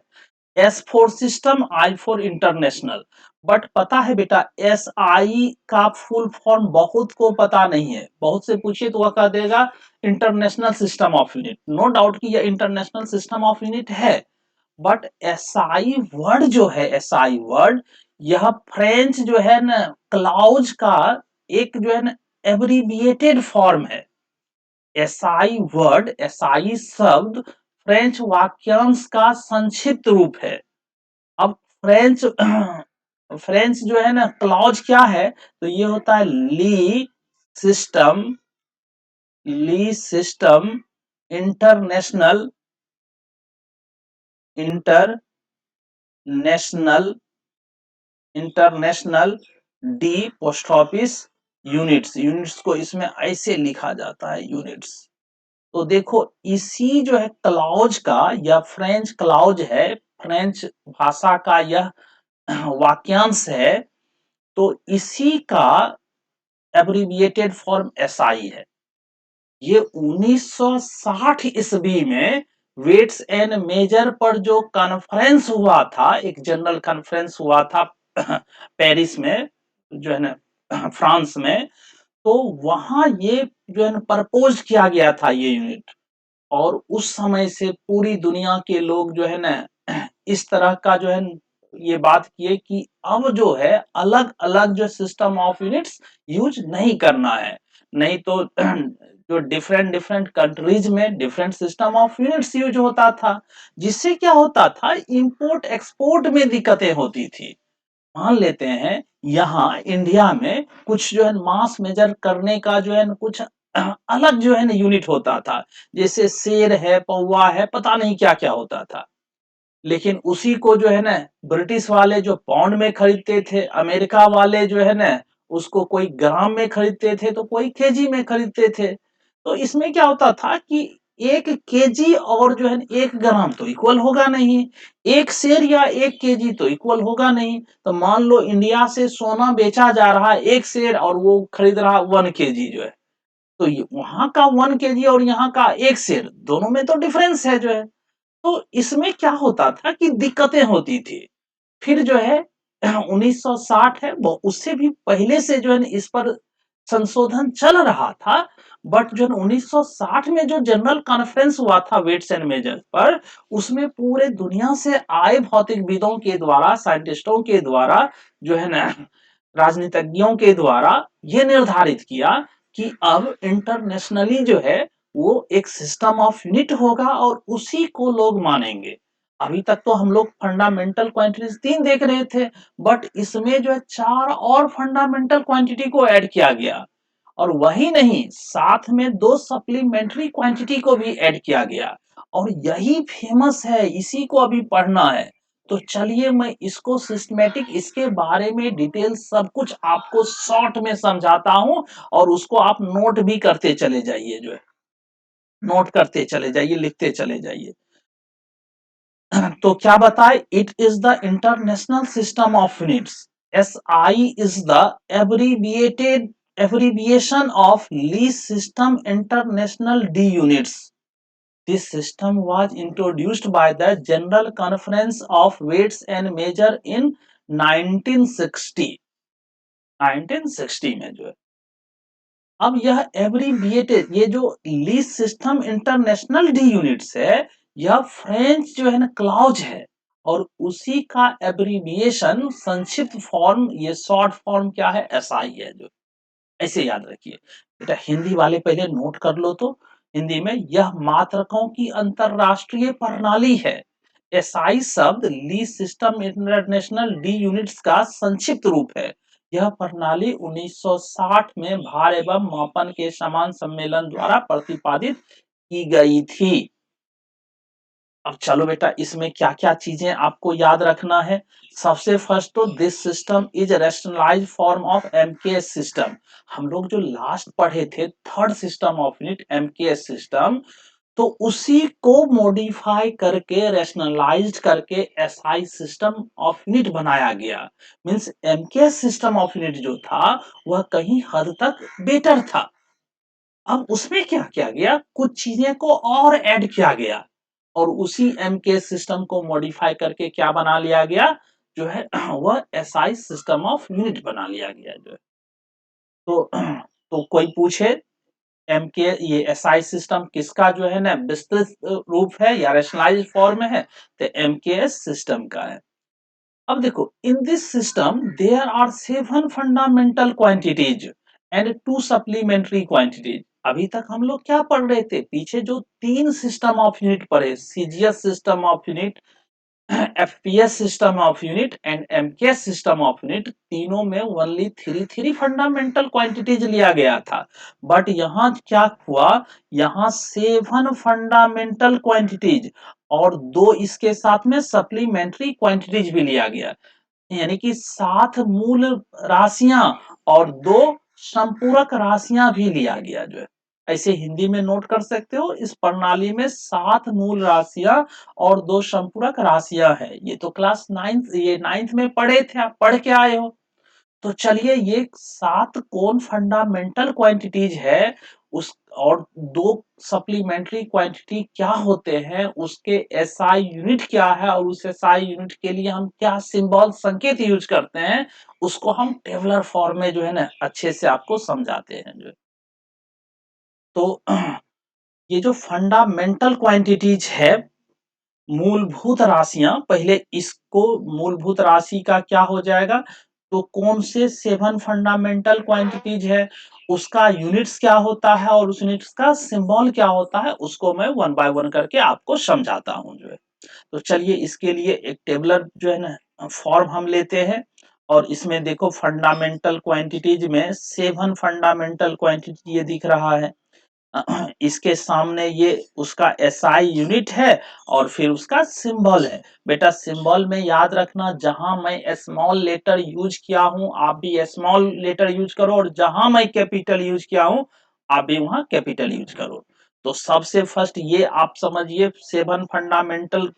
S for system, I for international. But पता है बेटा, एस आई का फुल फॉर्म बहुत को पता नहीं है। बहुत से पूछिए तो वह कह देगा international system of unit. No doubt कि यह इंटरनेशनल सिस्टम ऑफ यूनिट है, बट एसआई वर्ड जो है, एसआई वर्ड, यह फ्रेंच जो है ना क्लाउज का एक जो है ना एब्रिविएटेड फॉर्म है। एसआई वर्ड, एसआई शब्द फ्रेंच वाक्यांश का संक्षिप्त रूप है। अब फ्रेंच फ्रेंच जो है ना क्लॉज क्या है, तो ये होता है सिस्टम ली सिस्टम इंटरनेशनल इंटरनेशनल इंटरनेशनल डी पोस्ट ऑफिस यूनिट्स। यूनिट्स को इसमें ऐसे लिखा जाता है, यूनिट्स। तो देखो, इसी जो है क्लॉज का, यह फ्रेंच क्लॉज है, फ्रेंच भाषा का यह वाक्यांश है। तो इसी का एब्रिविएटेड फॉर्म एसआई है। ये 1960 ईस्वी में वेट्स एंड मेजर पर जो कॉन्फ्रेंस हुआ था, एक जनरल कॉन्फ्रेंस हुआ था पेरिस में, जो है ना फ्रांस में। तो वहां ये जो है ना प्रपोज किया गया था ये यूनिट। और उस समय से पूरी दुनिया के लोग जो है ना इस तरह का जो है ये बात किए कि अब जो है अलग अलग जो सिस्टम ऑफ यूनिट्स यूज नहीं करना है। नहीं तो जो डिफरेंट डिफरेंट कंट्रीज में different system of units use होता था, जिससे क्या होता था, इंपोर्ट एक्सपोर्ट में दिक्कतें होती थी। मान लेते हैं यहाँ इंडिया में कुछ जो है मास मेजर करने का जो है कुछ अलग जो है ना यूनिट होता था। जैसे शेर है, पौवा है, पता नहीं क्या क्या होता था। लेकिन उसी को जो है ना ब्रिटिश वाले जो पाउंड में खरीदते थे, अमेरिका वाले जो है ना उसको कोई ग्राम में खरीदते थे, तो कोई केजी में खरीदते थे। तो इसमें क्या होता था कि एक केजी और जो है एक ग्राम तो इक्वल होगा नहीं, एक शेर या एक केजी तो इक्वल होगा नहीं। तो मान लो इंडिया से सोना बेचा जा रहा है एक शेर, और वो खरीद रहा 1 केजी जो है, तो वहां का 1 केजी और यहाँ का एक शेर, दोनों में तो डिफरेंस है जो है। तो इसमें क्या होता था कि दिक्कतें होती थी। फिर जो है 1960 है, वो उससे भी पहले से जो है इस पर संशोधन चल रहा था। बट जो 1960 में जो जनरल कॉन्फ्रेंस हुआ था वेट्स एंड मेजर्स पर, उसमें पूरे दुनिया से आए भौतिकविदों के द्वारा, साइंटिस्टों के द्वारा, जो है ना राजनीतिज्ञों के द्वारा ये निर्धारित किया कि अब इंटरनेशनली जो है वो एक सिस्टम ऑफ यूनिट होगा और उसी को लोग मानेंगे। अभी तक तो हम लोग फंडामेंटल क्वांटिटीज 3 देख रहे थे, बट इसमें जो है 4 और फंडामेंटल क्वांटिटी को ऐड किया गया। और वही नहीं, साथ में 2 सप्लीमेंट्री क्वांटिटी को भी ऐड किया गया। और यही फेमस है, इसी को अभी पढ़ना है। तो चलिए मैं इसको सिस्टमेटिक, इसके बारे में डिटेल सब कुछ आपको शॉर्ट में समझाता हूं, और उसको आप नोट भी करते चले जाइए, जो है नोट करते चले जाइए, लिखते चले जाइए। तो क्या बताए, it is the international system of units. S I is the abbreviated abbreviation of Lee's system international D units. This system was introduced by the General Conference of Weights and Measure in 1960। 1960 में जो है, अब यह abbreviated, ये जो ली system international D units है, यह French जो है ना क्लाउज है। और उसी का एब्रीविएशन, संक्षिप्त फॉर्म, ये शॉर्ट फॉर्म क्या है, एसआई है। जो ऐसे याद रखिए बेटा, हिंदी वाले पहले नोट कर लो। तो हिंदी में यह मात्रकों की अंतरराष्ट्रीय प्रणाली है। एसआई शब्द ली सिस्टम इंटरनेशनल डी यूनिट्स का संक्षिप्त रूप है। यह प्रणाली 1960 में भार एवं मापन के समान सम्मेलन द्वारा प्रतिपादित की गई थी। अब चलो बेटा, इसमें क्या क्या चीजें आपको याद रखना है। सबसे फर्स्ट तो this system is rationalised form of MKS system. हम लोग जो लास्ट पढ़े थे third system of unit, MKS system, तो उसी को मॉडिफाई करके, रैशनलाइज्ड करके एसआई सिस्टम ऑफ यूनिट बनाया गया। Means MKS system of unit जो था वह कहीं हद तक बेटर था। अब उसमें क्या किया गया, कुछ चीजें को और ऐड किया गया। और उसी एमकेएस सिस्टम को मॉडिफाई करके क्या बना लिया गया जो है वह एसआई सिस्टम ऑफ यूनिट बना लिया गया जो है। तो कोई पूछे एमके ये एसआई सिस्टम किसका जो है ना विस्तृत रूप है या रैशनलाइज्ड फॉर्म में है, तो एमकेएस सिस्टम का है। अब देखो in this system there are 7 fundamental quantities and 2 supplementary quantities. अभी तक हम लोग क्या पढ़ रहे थे, पीछे जो 3 सिस्टम ऑफ यूनिट पढ़े, CGS system of unit, FPS system of unit and MKS system of unit, तीनों में ओनली थ्री फंडामेंटल क्वांटिटीज लिया गया था। बट यहाँ क्या हुआ, यहाँ 7 फंडामेंटल क्वांटिटीज और 2 इसके साथ में सप्लीमेंट्री क्वांटिटीज भी लिया गया, यानी कि 7 मूल राशियां और 2 संपूरक राशियां भी लिया गया जो है। ऐसे हिंदी में नोट कर सकते हो, इस प्रणाली में 7 मूल राशियां और 2 संपूरक राशियां हैं। ये तो क्लास 9th ये 9th में पढ़े थे, आप पढ़ के आए हो। तो चलिए ये 7 कौन फंडामेंटल क्वांटिटीज है उस और 2 सप्लीमेंट्री क्वांटिटी क्या होते हैं, उसके एसआई यूनिट क्या है और उस एसआई यूनिट के लिए हम क्या सिंबल संकेत यूज करते हैं, उसको हम टेबलर फॉर्म में जो है ना अच्छे से आपको समझाते हैं जो। तो ये जो फंडामेंटल क्वांटिटीज है, मूलभूत राशियां, पहले इसको मूलभूत राशि का क्या हो जाएगा, तो कौन से 7 फंडामेंटल क्वांटिटीज है, उसका यूनिट्स क्या होता है और उस यूनिट्स का सिंबल क्या होता है, उसको मैं वन बाय वन करके आपको समझाता हूं जो है। तो चलिए इसके लिए एक टेबलर जो है ना फॉर्म हम लेते हैं, और इसमें देखो फंडामेंटल क्वांटिटीज में 7 फंडामेंटल क्वांटिटी ये दिख रहा है। इसके सामने ये उसका एसआई यूनिट है और फिर उसका सिंबल है। बेटा सिंबल में याद रखना, जहां मैं स्मॉल लेटर यूज किया हूं आप भी स्मॉल लेटर यूज करो, और जहां मैं कैपिटल यूज किया हूं आप भी वहां कैपिटल यूज करो। तो सबसे फर्स्ट ये आप समझिए 7 फंडामेंटल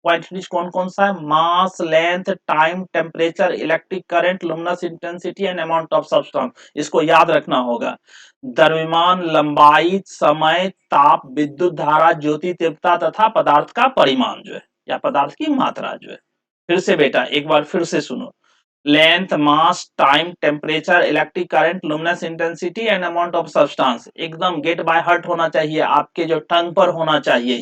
क्वांटिटीज कौन कौन सा है, mass, length, time, temperature, electric current, luminous intensity and amount of substance. इसको याद रखना होगा। द्रव्यमान, लंबाई, समय, ताप, विद्युत धारा, ज्योति तीव्रता तथा पदार्थ का परिमाण जो है या पदार्थ की मात्रा जो है। फिर से बेटा एक बार फिर से सुनो, length, mass, time, temperature, electric current, luminous intensity and amount of substance. एकदम गेट बाय हार्ट होना चाहिए, आपके जो टंग पर होना चाहिए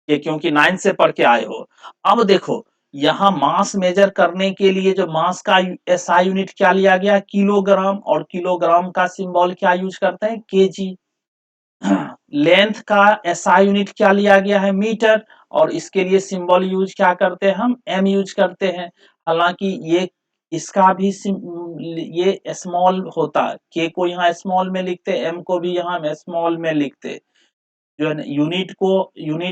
ये क्योंकि 9 से पढ़ के आए हो। अब देखो यहाँ मास मेजर करने के लिए जो मास का एसआई यूनिट क्या लिया गया, किलोग्राम, और किलोग्राम का सिंबल क्या यूज करते हैं, केजी। लेंथ का एसआई यूनिट क्या लिया गया है, मीटर, और इसके लिए सिंबल यूज क्या करते हैं, हम एम यूज करते हैं। हालांकि ये इसका भी ये स्मॉल होता है, के को यहाँ स्मॉल में लिखते, एम को भी यहाँ स्मॉल में लिखते। जो है ना यूनिट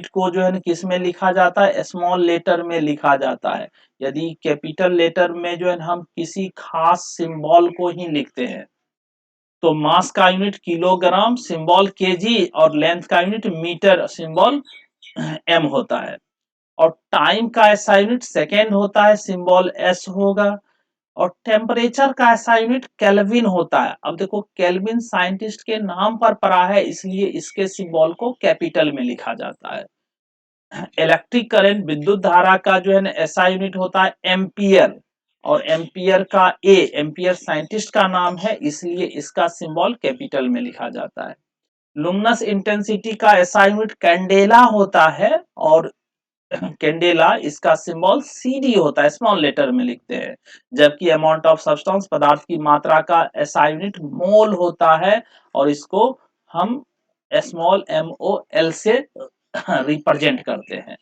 को जो है ना किस में लिखा जाता है, स्मॉल लेटर में लिखा जाता है। यदि कैपिटल लेटर में जो है ना हम किसी खास सिंबल को ही लिखते हैं। तो मास का यूनिट किलोग्राम, सिंबल केजी, और लेंथ का यूनिट मीटर, सिंबल एम होता है। और टाइम का ऐसा यूनिट सेकेंड होता है, सिंबल एस होगा। और टेम्परेचर का ऐसा यूनिट केल्विन होता है। अब देखो केल्विन साइंटिस्ट के नाम पर पड़ा है, इसलिए इसके सिंबल को कैपिटल में लिखा जाता है। इलेक्ट्रिक करंट, विद्युत धारा का जो है ना ऐसा यूनिट होता है एम्पियर, और एम्पियर का एम्पियर साइंटिस्ट का नाम है, इसलिए इसका सिंबल कैपिटल में लिखा जाता है। लुमिनस इंटेंसिटी का ऐसा यूनिट कैंडेला होता है, और कैंडेला इसका सिंबल सीडी होता है, स्मॉल लेटर में लिखते हैं। जबकि अमाउंट ऑफ सब्सटेंस, पदार्थ की मात्रा का एसआई यूनिट मोल होता है, और इसको हम स्मॉल एम ओ एल से रिप्रेजेंट करते हैं।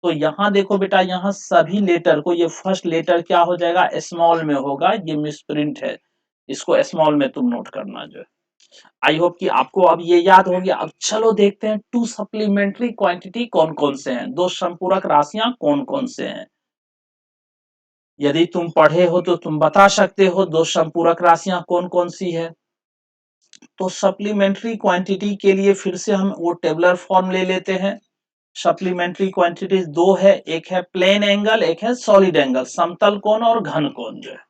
तो यहाँ देखो बेटा, यहाँ सभी लेटर को, ये फर्स्ट लेटर क्या हो जाएगा, स्मॉल में होगा, ये मिसप्रिंट है, इसको स्मॉल में तुम नोट करना जो है। आई होप कि आपको अब ये याद हो गया। अब चलो देखते हैं 2 सप्लीमेंट्री क्वांटिटी कौन कौन से हैं, 2 संपूरक राशियां कौन कौन से हैं। यदि तुम पढ़े हो तो तुम बता सकते हो 2 संपूरक राशियां कौन कौन सी है। तो सप्लीमेंट्री क्वांटिटी के लिए फिर से हम वो टेबलर फॉर्म ले लेते हैं। सप्लीमेंट्री क्वांटिटीज 2 है, एक है प्लेन एंगल, एक है सॉलिड एंगल, समतल कोण और घन कोण जो है।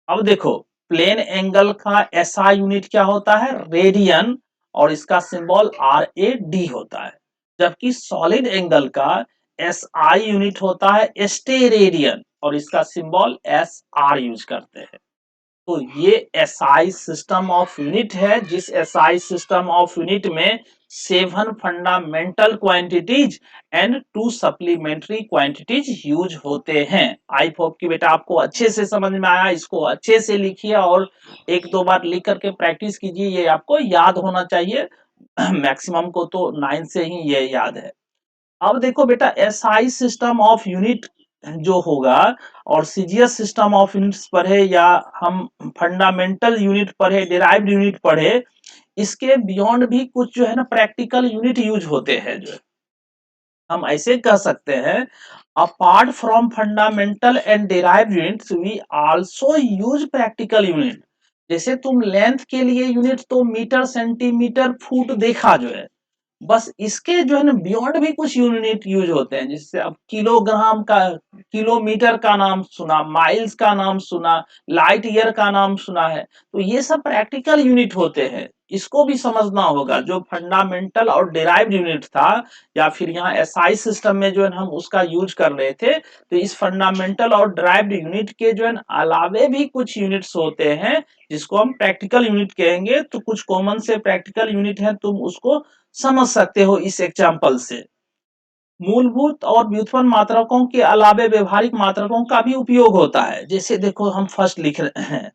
अब देखो प्लेन एंगल का एसआई यूनिट क्या होता है, रेडियन, और इसका सिंबल आर ए डी होता है। जबकि सॉलिड एंगल का एसआई यूनिट होता है स्टेरेडियन और इसका सिंबल एस आर यूज करते हैं। तो ये एसआई सिस्टम ऑफ यूनिट है, जिस एसआई सिस्टम ऑफ यूनिट में 7 fundamental quantities and 2 supplementary quantities use होते हैं। आई होप कि बेटा आपको अच्छे से समझ में आया। इसको अच्छे से लिखिए और एक दो बार लिख करके प्रैक्टिस कीजिए, ये आपको याद होना चाहिए। मैक्सिमम को तो 9 से ही ये याद है। अब देखो बेटा, एसआई सिस्टम ऑफ यूनिट जो होगा और सीजीएस सिस्टम ऑफ यूनिट्स पढ़े या हम फंडामेंटल यूनिट पढ़े, डिराइव्ड यूनिट पढ़े, इसके बियॉन्ड भी कुछ जो है ना प्रैक्टिकल यूनिट यूज होते हैं। जो हम ऐसे कह सकते हैं, apart from fundamental and derived units we also use practical unit. जैसे तुम लेंथ के लिए यूनिट तो मीटर, सेंटीमीटर, फुट देखा जो है, बस इसके जो है ना बियॉन्ड भी कुछ यूनिट यूज होते हैं। जिससे अब किलोग्राम का, किलोमीटर का नाम सुना, माइल्स का नाम सुना, लाइट ईयर का नाम सुना है, तो ये सब प्रैक्टिकल यूनिट होते हैं। इसको भी समझना होगा। जो फंडामेंटल और डिराइव्ड यूनिट था या फिर यहाँ एसआई सिस्टम में जो है हम उसका यूज कर रहे थे, तो इस फंडामेंटल और डिराइव्ड यूनिट के जो है अलावे भी कुछ यूनिट्स होते हैं जिसको हम प्रैक्टिकल यूनिट कहेंगे। तो कुछ कॉमन से प्रैक्टिकल यूनिट है, तुम उसको समझ सकते हो इस एग्जाम्पल से। मूलभूत और व्युत्पन्न मात्रकों के अलावे व्यवहारिक मात्रकों का भी उपयोग होता है। जैसे देखो हम फर्स्ट लिख रहे हैं,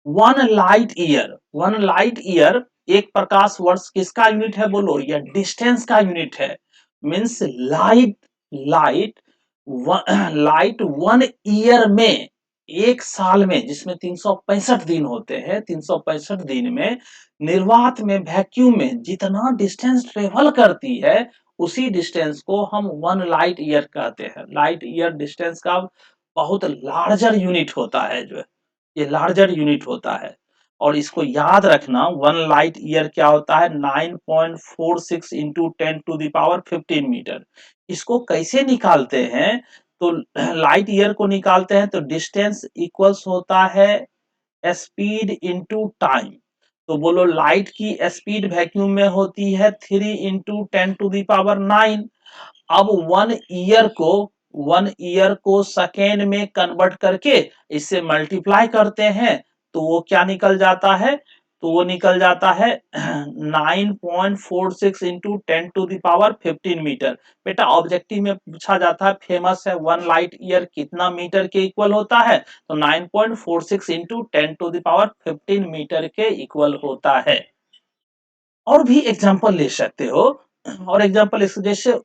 1 लाइट ईयर। 1 लाइट ईयर एक प्रकाश वर्ष किसका यूनिट है बोलो? या डिस्टेंस का यूनिट है। Means light, light light 1 year में, एक साल में जिसमें 365 दिन होते हैं, 365 दिन में निर्वात में, वैक्यूम में जितना डिस्टेंस ट्रेवल करती है, उसी डिस्टेंस को हम 1 लाइट ईयर कहते हैं। लाइट ईयर डिस्टेंस का बहुत लार्जर यूनिट होता है। जो ये लार्जर यूनिट होता है और इसको याद रखना, 1 लाइट ईयर क्या होता है? 9.46 इंटू 10⁻15 मीटर। इसको कैसे निकालते हैं? तो लाइट ईयर को निकालते हैं तो डिस्टेंस इक्वल्स होता है स्पीड इंटू टाइम। तो बोलो लाइट की स्पीड वैक्यूम में होती है 3 इंटू 10⁻9। अब 1 ईयर को, 1 ईयर को सेकेंड में कन्वर्ट करके इससे मल्टीप्लाई करते हैं तो वो क्या निकल जाता है? तो वो निकल जाता है 9.46 इंटू 10⁻15 मीटर। बेटा ऑब्जेक्टिव में पूछा जाता है, फेमस है, 1 लाइट ईयर कितना मीटर के इक्वल होता है? तो 9.46 इंटू 10⁻15 मीटर के इक्वल होता है। और भी एग्जांपल ले सकते हो। और एग्जांपल जैसे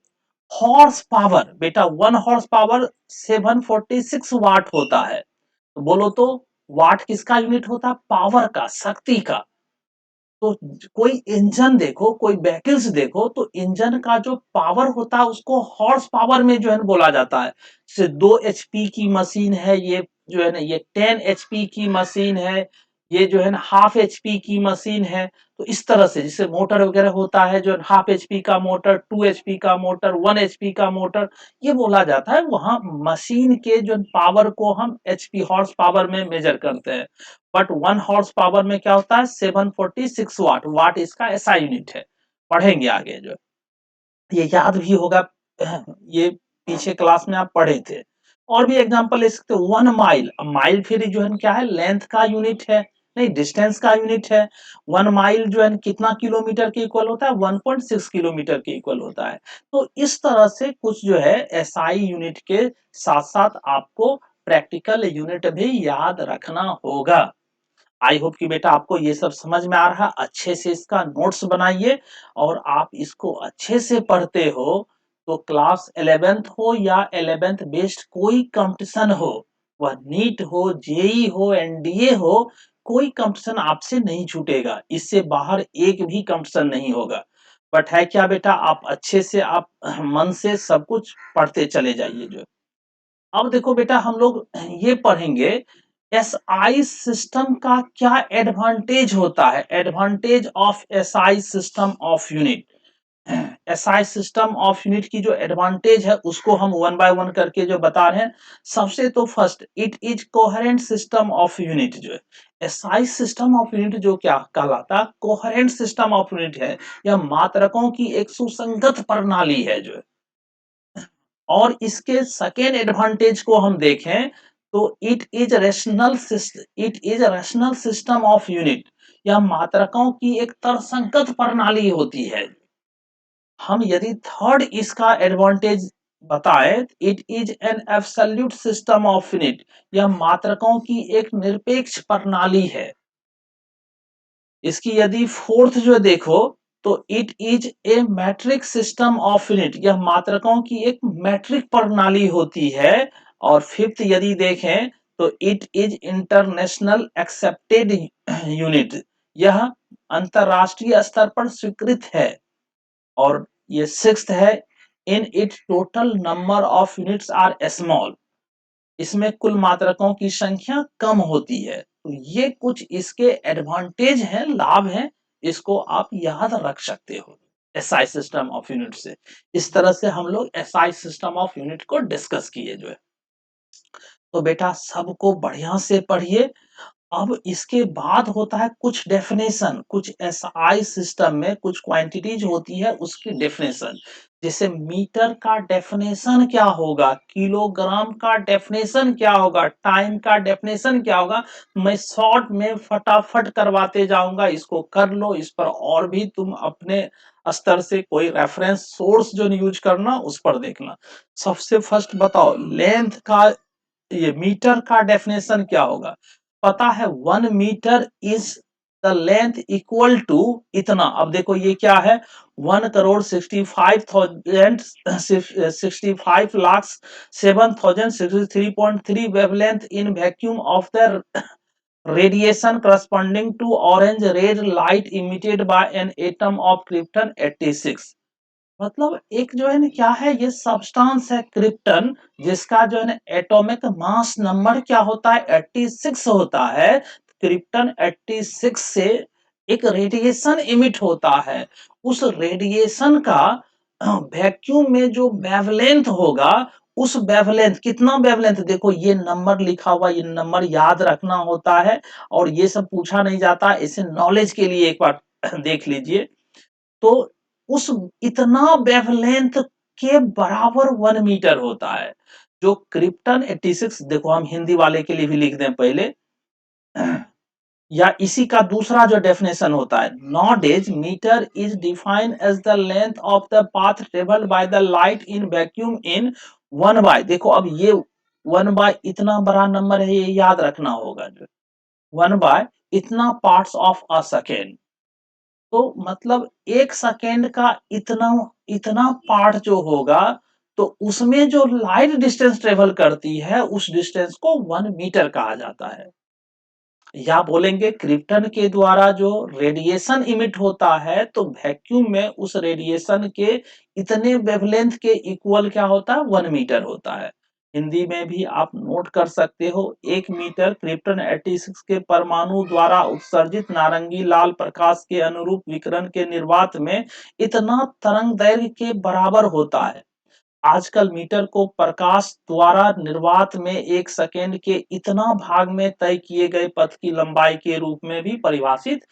हॉर्स पावर, बेटा 1 हॉर्स पावर 746 वाट होता है। तो बोलो तो वाट किसका यूनिट होता है? पावर का, शक्ति का। तो कोई इंजन देखो, कोई व्हीकल्स देखो, तो इंजन का जो पावर होता है उसको हॉर्स पावर में जो है बोला जाता है। जैसे 2 HP की मशीन है, ये जो है ना ये 10 HP की मशीन है, ये जो है ना ½ HP की मशीन है। तो इस तरह से जैसे मोटर वगैरह होता है, जो ½ HP का मोटर, 2 HP का मोटर, 1 HP का मोटर, ये बोला जाता है। वहां मशीन के जो पावर को हम HP, हॉर्स पावर में मेजर करते हैं। बट 1 हॉर्स पावर में क्या होता है? 746 वाट। वाट इसका ऐसा यूनिट है। पढ़ेंगे आगे जो, ये याद भी होगा। ये पीछे क्लास में आप पढ़े थे। और भी एग्जांपल ले सकते हो, 1 माइल। माइल फिर जो है क्या है? लेंथ का यूनिट है, नहीं डिस्टेंस का यूनिट है। 1 माइल जो है कितना किलोमीटर के इक्वल होता है? 1.6 किलोमीटर के इक्वल होता है। तो इस तरह से कुछ जो है एसआई यूनिट के साथ साथ आपको प्रैक्टिकल यूनिट भी याद रखना होगा। आई होप कि बेटा आपको ये सब समझ में आ रहा है। अच्छे से इसका नोट्स बनाइए और आप इसको अच्छे से पढ़ते हो तो क्लास 11th हो या 11th बेस्ड कोई कंपटीशन हो, वह नीट हो, जेई हो, एनडीए हो, कोई कंपटीशन आपसे नहीं छूटेगा। इससे बाहर एक भी कंपटीशन नहीं होगा। बट है क्या बेटा, आप अच्छे से, आप मन से सब कुछ पढ़ते चले जाइए। जो अब देखो बेटा, हम लोग ये पढ़ेंगे एसआई सिस्टम का क्या एडवांटेज होता है। Advantage of SI system of unit SI system of unit की जो एडवांटेज है उसको हम वन बाय वन करके जो बता रहे हैं। सबसे तो first, it is coherent system of unit. जो है एसआई सिस्टम ऑफ यूनिट जो क्या कहलाता, कोहेरेंट सिस्टम ऑफ यूनिट है, यह मात्रकों की एक सुसंगत प्रणाली है। जो है और इसके सेकेंड एडवांटेज को हम देखें तो it is rational system of unit, यह मात्रकों की एक तर्कसंगत प्रणाली होती है। हम यदि थर्ड इसका एडवांटेज बताएं, it is an absolute system of unit, यह मात्रकों की एक निरपेक्ष प्रणाली है। इसकी यदि फोर्थ जो देखो तो it is a matric system of unit, यह मात्रकों की एक मैट्रिक प्रणाली होती है। और फिफ्थ यदि देखें तो it is international accepted unit, यह अंतरराष्ट्रीय स्तर पर स्वीकृत है। और ये सिक्स्थ है, in it total number of units are small, इसमें कुल मात्रकों की संख्या कम होती है। तो ये कुछ इसके एडवांटेज हैं, लाभ हैं, इसको आप याद रख सकते हो एसआई सिस्टम ऑफ यूनिट से। इस तरह से हम लोग एसआई सिस्टम ऑफ यूनिट को डिस्कस किए। जो है तो बेटा सबको बढ़िया से पढ़िए। अब इसके बाद होता है कुछ डेफिनेशन, कुछ एसआई सिस्टम में कुछ क्वांटिटीज होती है उसकी डेफिनेशन। जैसे मीटर का डेफिनेशन क्या होगा, किलोग्राम का डेफिनेशन क्या होगा, टाइम का डेफिनेशन क्या होगा, मैं शॉर्ट में फटाफट करवाते जाऊंगा, इसको कर लो। इस पर और भी तुम अपने स्तर से कोई रेफरेंस सोर्स जो यूज करना उस पर देखना। सबसे फर्स्ट बताओ, लेंथ का, ये मीटर का डेफिनेशन क्या होगा। पता है 1 metre is the length equal to इतना। अब देखो ये क्या है, 1,65,065,07,063.3 wavelength in vacuum of the radiation corresponding to orange red light emitted by an atom of krypton 86। मतलब एक जो है ना क्या है, ये सब्सटेंस है क्रिप्टन, जिसका जो है ना एटॉमिक मास नंबर क्या होता है, 86 होता है। क्रिप्टन 86 से एक रेडिएशन इमिट होता है। उस रेडिएशन का वैक्यूम में जो वेवलेंथ होगा, उस वेवलेंथ, कितना वेवलेंथ, देखो ये नंबर लिखा हुआ, ये नंबर याद रखना होता है। और ये सब पूछा नहीं जाता, इसे नॉलेज के लिए एक बार देख लीजिए। तो उस इतना वेवलेंथ के बराबर 1 मीटर होता है जो क्रिप्टन 86। देखो हम हिंदी वाले के लिए भी लिख दें पहले, या इसी का दूसरा जो डेफिनेशन होता है, not as metre is defined as the length of the path travelled by the light in vacuum in 1 by, देखो अब ये 1 बाय इतना बड़ा नंबर है, ये याद रखना होगा। जो 1 बाय इतना पार्ट्स ऑफ अ सेकेंड, तो मतलब 1 सेकेंड का इतना इतना पार्ट जो होगा, तो उसमें जो लाइट डिस्टेंस ट्रेवल करती है उस डिस्टेंस को 1 मीटर कहा जाता है। या बोलेंगे क्रिप्टन के द्वारा जो रेडिएशन इमिट होता है, तो वैक्यूम में उस रेडिएशन के इतने वेवलेंथ के इक्वल क्या होता है, 1 मीटर होता है। हिंदी में भी आप नोट कर सकते हो, 1 मीटर क्रिप्टन 86 के परमाणु द्वारा उत्सर्जित नारंगी लाल प्रकाश के अनुरूप विकिरण के निर्वात में इतना तरंग दैर्घ्य के बराबर होता है। आजकल मीटर को प्रकाश द्वारा निर्वात में 1 सेकेंड के इतना भाग में तय किए गए पथ की लंबाई के रूप में भी परिभाषित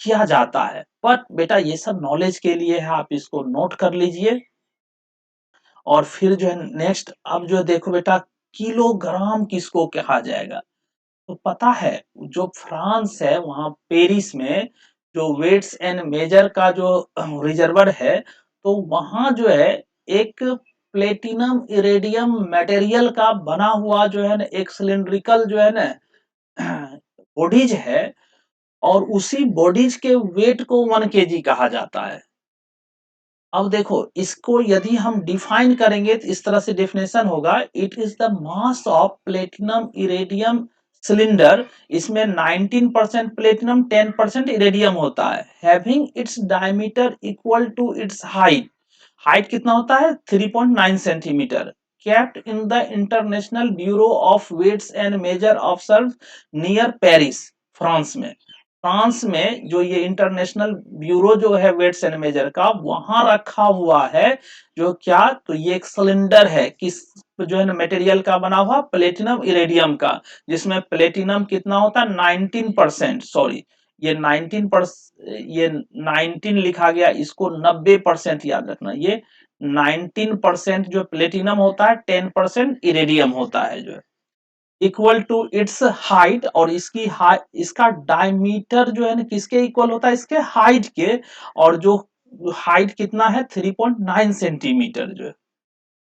किया जाता है। बट बेटा ये सब नॉलेज के लिए है, आप इसको नोट कर लीजिए। और फिर जो है नेक्स्ट, अब जो देखो बेटा, किलोग्राम किसको कहा जाएगा। तो पता है जो फ्रांस है, वहां पेरिस में जो वेट्स एंड मेजर का जो रिजर्वर है, तो वहां जो है एक प्लेटिनम इरेडियम मटेरियल का बना हुआ जो है ना एक सिलिंड्रिकल जो है ना बॉडीज है। और उसी बॉडीज के वेट को 1 kg कहा जाता है। अब देखो इसको यदि हम डिफाइन करेंगे तो इस तरह से डेफिनेशन होगा, it is the mass of platinum iridium cylinder. इसमें 19% प्लेटिनम 10% इरेडियम होता है, having its diameter equal to its height. Height कितना होता है, 3.9 centimetre. Kept in the international bureau of weights and measure observe near Paris, France में। France में जो ये इंटरनेशनल ब्यूरो जो है वेट्स एंड मेजर का, वहां रखा हुआ है। जो क्या, तो ये एक सिलेंडर है, किस जो है ना मटेरियल का बना हुआ, प्लेटिनम इरेडियम का, जिसमें प्लेटिनम कितना होता है 19%, सॉरी ये 19%, ये 19 लिखा गया, इसको 90% याद रखना। ये 19% जो प्लेटिनम होता है, 10% इरेडियम होता है, जो इक्वल टू इट्स हाइट, और इसकी इसका डायमीटर जो है ना किसके इक्वल होता है, इसके हाइट के। और जो हाइट कितना है, 3.9 सेंटीमीटर जो है,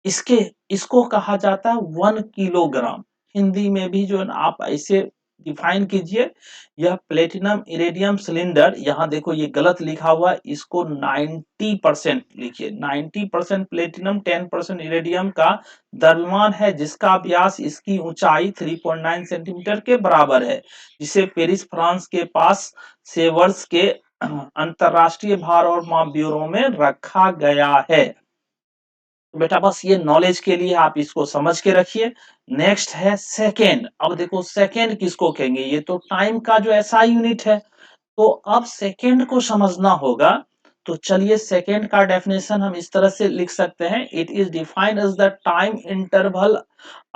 इसके इसको कहा जाता है 1 किलोग्राम। हिंदी में भी जो है ना आप ऐसे डिफाइन कीजिए। यह प्लेटिनम इरेडियम सिलेंडर, यहाँ देखो ये गलत लिखा हुआ है, इसको 90% लिखिए। 90% प्लेटिनम, 10% इरेडियम का द्रव्यमान है, जिसका व्यास, इसकी ऊंचाई 3.9 सेंटीमीटर के बराबर है, जिसे पेरिस फ्रांस के पास सेवर्स के अंतरराष्ट्रीय भार और माप ब्यूरो में रखा गया है। तो बेटा बस ये नॉलेज के लिए आप इसको समझ के रखिए। नेक्स्ट है सेकेंड। अब देखो सेकेंड किसको कहेंगे, ये तो टाइम का जो ऐसा यूनिट है। तो अब सेकेंड को समझना होगा। तो चलिए सेकेंड का डेफिनेशन हम इस तरह से लिख सकते हैं, it is defined as the time interval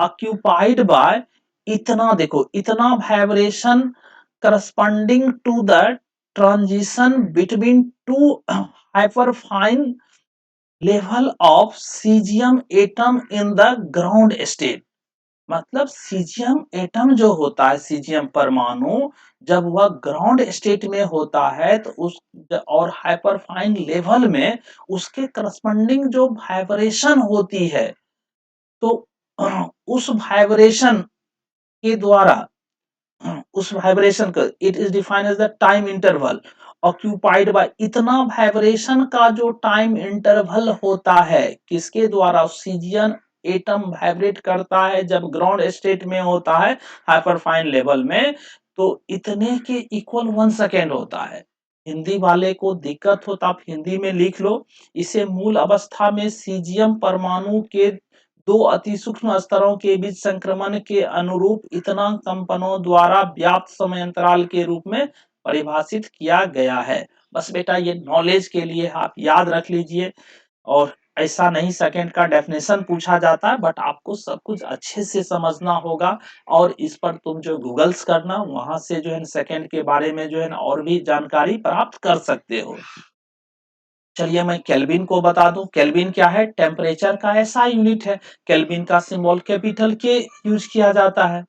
occupied by, इतना देखो, इतना vibration corresponding to the transition between two hyperfine level of caesium atom in the ground state. मतलब सीजियम एटम जो होता है, सीजियम परमाणु, जब वह ग्राउंड स्टेट में होता है तो उस, और हाइपरफाइन लेवल में, उसके करस्पॉन्डिंग जो वाइब्रेशन होती है, तो उस वाइब्रेशन के द्वारा, उस वाइब्रेशन का, it is defined as the time interval occupied by, इतना वाइब्रेशन का जो टाइम इंटरवल होता है, किसके द्वारा, सीजियन एटम वाइब्रेट करता है जब ग्राउंड स्टेट में होता है, हाइपरफाइन लेवल में, तो इतने के इक्वल 1 सेकेंड होता है। हिंदी वाले को दिक्कत हो तो आप हिंदी में लिख लो। इसे मूल अवस्था में सीजियम परमाणु के दो अति सूक्ष्म स्तरों के बीच संक्रमण के अनुरूप इतना कंपनों द्वारा व्याप्त समय अंतराल के रूप में परिभाषित किया गया है। बस बेटा ये नॉलेज के लिए आप याद रख लीजिए। और ऐसा नहीं सेकंड का डेफिनेशन पूछा जाता है, बट आपको सब कुछ अच्छे से समझना होगा। और इस पर तुम जो गूगल्स करना, वहां से जो है सेकंड के बारे में जो है ना और भी जानकारी प्राप्त कर सकते हो। चलिए मैं केल्विन को बता दूं। केल्विन क्या है, टेम्परेचर का ऐसा यूनिट है। केल्विन का सिंबल कैपिटल के यूज किया जाता है।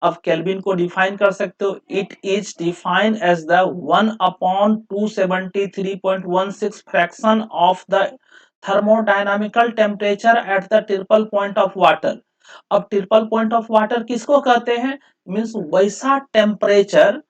अब केल्विन को डिफाइन कर सकते हो, it is defined as the 1/273.16 fraction of the thermodynamical temperature at the triple point of water. अब ट्रिपल पॉइंट ऑफ वाटर किसको कहते हैं, मीन्स वैसा टेम्परेचर,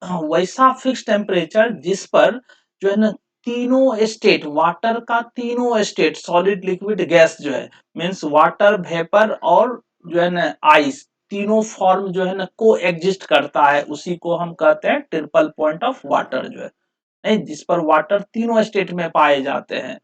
वैसा फिक्स टेम्परेचर जिस पर जो है ना तीनों स्टेट, वाटर का तीनों स्टेट, सॉलिड लिक्विड गैस जो है, मीन्स वाटर वेपर और जो है ना आइस, तीनों फॉर्म जो है ना को एग्जिस्ट करता है, उसी को हम कहते हैं ट्रिपल पॉइंट ऑफ वाटर जो है, नहीं, जिस पर वाटर तीनों स्टेट में पाए जाते हैं,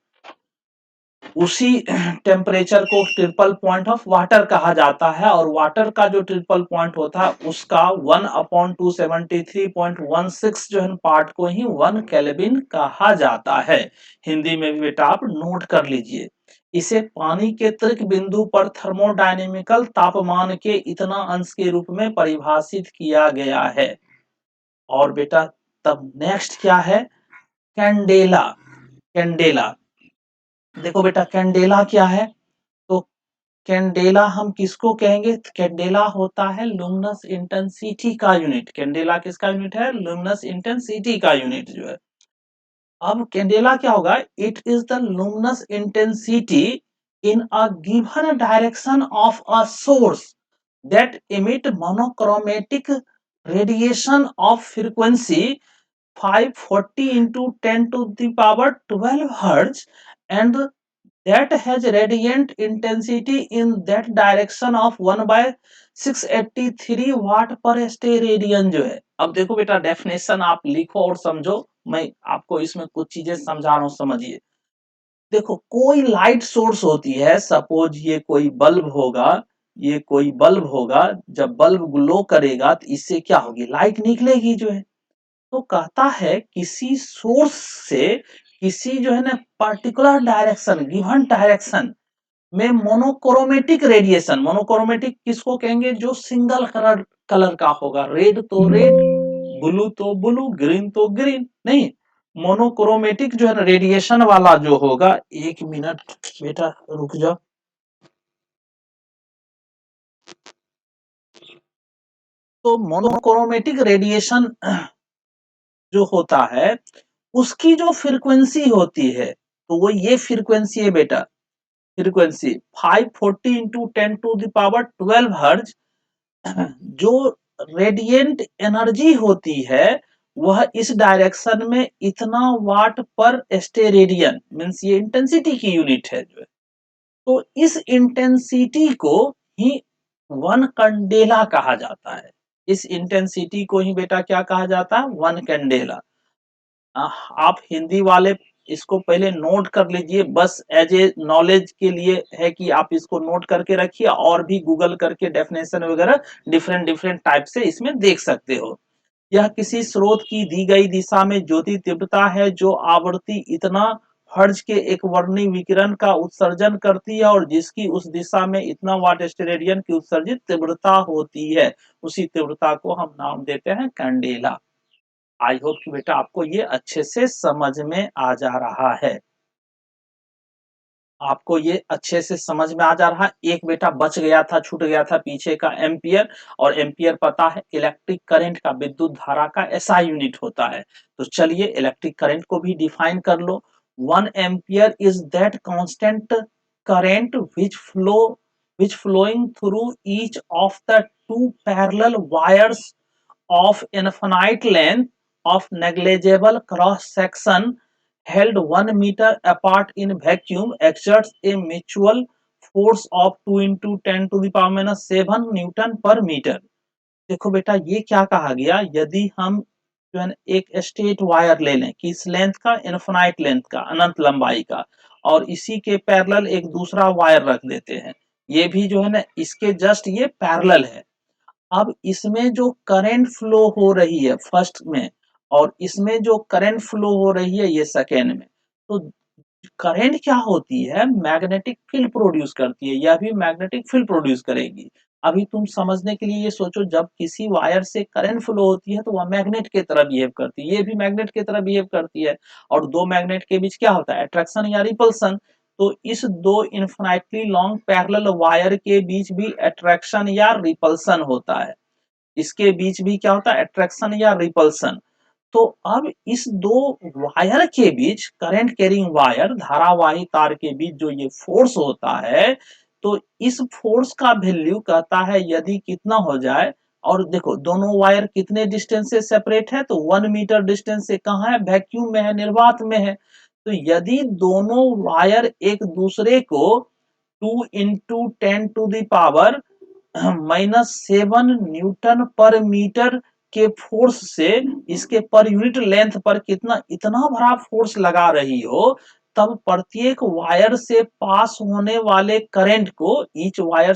उसी टेम्परेचर को ट्रिपल पॉइंट ऑफ वाटर कहा जाता है। और वाटर का जो ट्रिपल पॉइंट होता है, उसका 1/273.16 जो है पार्ट को ही 1 केल्विन कहा जाता है। हिंदी में भी बेटा आप नोट कर लीजिए। इसे पानी के त्रिक बिंदु पर थर्मोडायनेमिकल तापमान के इतना अंश के रूप में परिभाषित किया गया है। और बेटा तब नेक्स्ट क्या है, कैंडेला। कैंडेला, देखो बेटा कैंडेला क्या है, तो कैंडेला हम किसको कहेंगे, कैंडेला होता है लुमिनस इंटेंसिटी का यूनिट। कैंडेला किसका यूनिट है, लुमिनस इंटेंसिटी का यूनिट जो है। अब कैंडेला क्या होगा, it is the luminous intensity in a given direction of a source that emit monochromatic radiation of frequency 540 into 10 to the power 12 hertz, and that has radiant intensity in that direction of 1 by 683 वाट पर steradian जो है। अब देखो बेटा definition आप लिखो और समझो, मैं आपको इसमें कुछ चीजें समझा रहा हूं, समझिए। देखो कोई लाइट सोर्स होती है, सपोज ये कोई बल्ब होगा, ये कोई बल्ब होगा, जब बल्ब ग्लो करेगा तो इससे क्या होगी, लाइट निकलेगी जो है। तो कहता है किसी सोर्स से किसी जो है ना पर्टिकुलर डायरेक्शन, गिवन डायरेक्शन में मोनोक्रोमेटिक रेडिएशन, मोनोक्रोमेटिक किसको कहेंगे, जो सिंगल कलर कलर का होगा, रेड तो रेड, ब्लू तो ब्लू, ग्रीन तो ग्रीन, नहीं, मोनोक्रोमेटिक जो है ना रेडिएशन वाला जो होगा, एक मिनट बेटा रुक जाओ। तो मोनोक्रोमेटिक रेडिएशन जो होता है उसकी जो फ्रीक्वेंसी होती है, तो वो ये फ्रीक्वेंसी है बेटा, frequency 540 into 10 to the power 12 हर्ज। जो रेडिएंट एनर्जी होती है वह इस डायरेक्शन में इतना वाट पर स्टेरेडियन, मीन्स ये इंटेंसिटी की यूनिट है जो है। तो इस इंटेंसिटी को ही वन कैंडेला कहा जाता है। इस इंटेंसिटी को ही बेटा क्या कहा जाता है, वन कैंडेला। आप हिंदी वाले इसको पहले नोट कर लीजिए, बस एज ए नॉलेज के लिए है कि आप इसको नोट करके रखिए, और भी गूगल करके डेफिनेशन वगैरह डिफरेंट डिफरेंट टाइप से इसमें देख सकते हो। यह किसी स्रोत की दी गई दिशा में ज्योति तीव्रता है जो आवृत्ति इतना हर्ज के एक वर्णीय विकिरण का उत्सर्जन करती है और जिसकी उस दिशा में इतना वाट स्टेरेडियन की उत्सर्जित तीव्रता होती है, उसी तीव्रता को हम नाम देते हैं कैंडेला। आई होप कि बेटा आपको ये अच्छे से समझ में आ जा रहा है, आपको ये अच्छे से समझ में आ जा रहा है। एक बेटा बच गया था, छूट गया था पीछे का, एम्पियर। और एम्पियर पता है इलेक्ट्रिक करंट का, विद्युत धारा का एसआई यूनिट होता है। तो चलिए इलेक्ट्रिक करंट को भी डिफाइन कर लो। 1 ampere is that constant current which flowing through each of the two parallel wires of infinite length of negligible cross section held 1 meter apart in vacuum exerts a mutual force of 2 into 10 to the power minus 7 Newton पर metre. देखो बेटा ये क्या कहा गया, यदि हम जो है एक स्ट्रेट वायर ले लें, किस लेंथ का, इनफिनाइट लेंथ का, अनंत लंबाई का, और इसी के पैरेलल एक दूसरा वायर रख देते हैं, ये भी जो है ना इसके जस्ट ये पैरेलल है। अब इसमें जो करंट फ्लो हो रही है फर्स्ट में, और इसमें जो करंट फ्लो हो रही है ये सेकेंड में, तो करंट क्या होती है, मैग्नेटिक फील्ड प्रोड्यूस करती है, यह भी मैग्नेटिक फील्ड प्रोड्यूस करेगी। अभी तुम समझने के लिए ये सोचो, जब किसी वायर से करंट फ्लो होती है तो वह मैग्नेट की तरह बिहेव करती है, ये भी मैग्नेट की तरह बिहेव करती है। और दो मैग्नेट के बीच क्या होता है, अट्रैक्शन या रिपल्सन। तो इस दो इनफिनिटली लॉन्ग पैरेलल वायर के बीच भी अट्रैक्शन या रिपल्सन होता है, इसके बीच भी क्या होता है, अट्रैक्शन या रिपल्सन। तो अब इस दो वायर के बीच, करंट कैरिंग वायर, धारावाही तार के बीच जो ये फोर्स होता है, तो इस फोर्स का वैल्यू कहता है यदि कितना हो जाए, और देखो दोनों वायर कितने डिस्टेंस से सेपरेट है, तो 1 मीटर डिस्टेंस से, कहाँ है, वैक्यूम में है, निर्वात में है। तो यदि दोनों वायर एक दूसरे को 2 into 10 to the power -7 Newton पर मीटर के फोर्स से इसके पर यूनिट लेंथ पर कितना, इतना बड़ा फोर्स लगा रही हो, तब प्रत्येक वायर से पास होने वाले करंट को, ईच वायर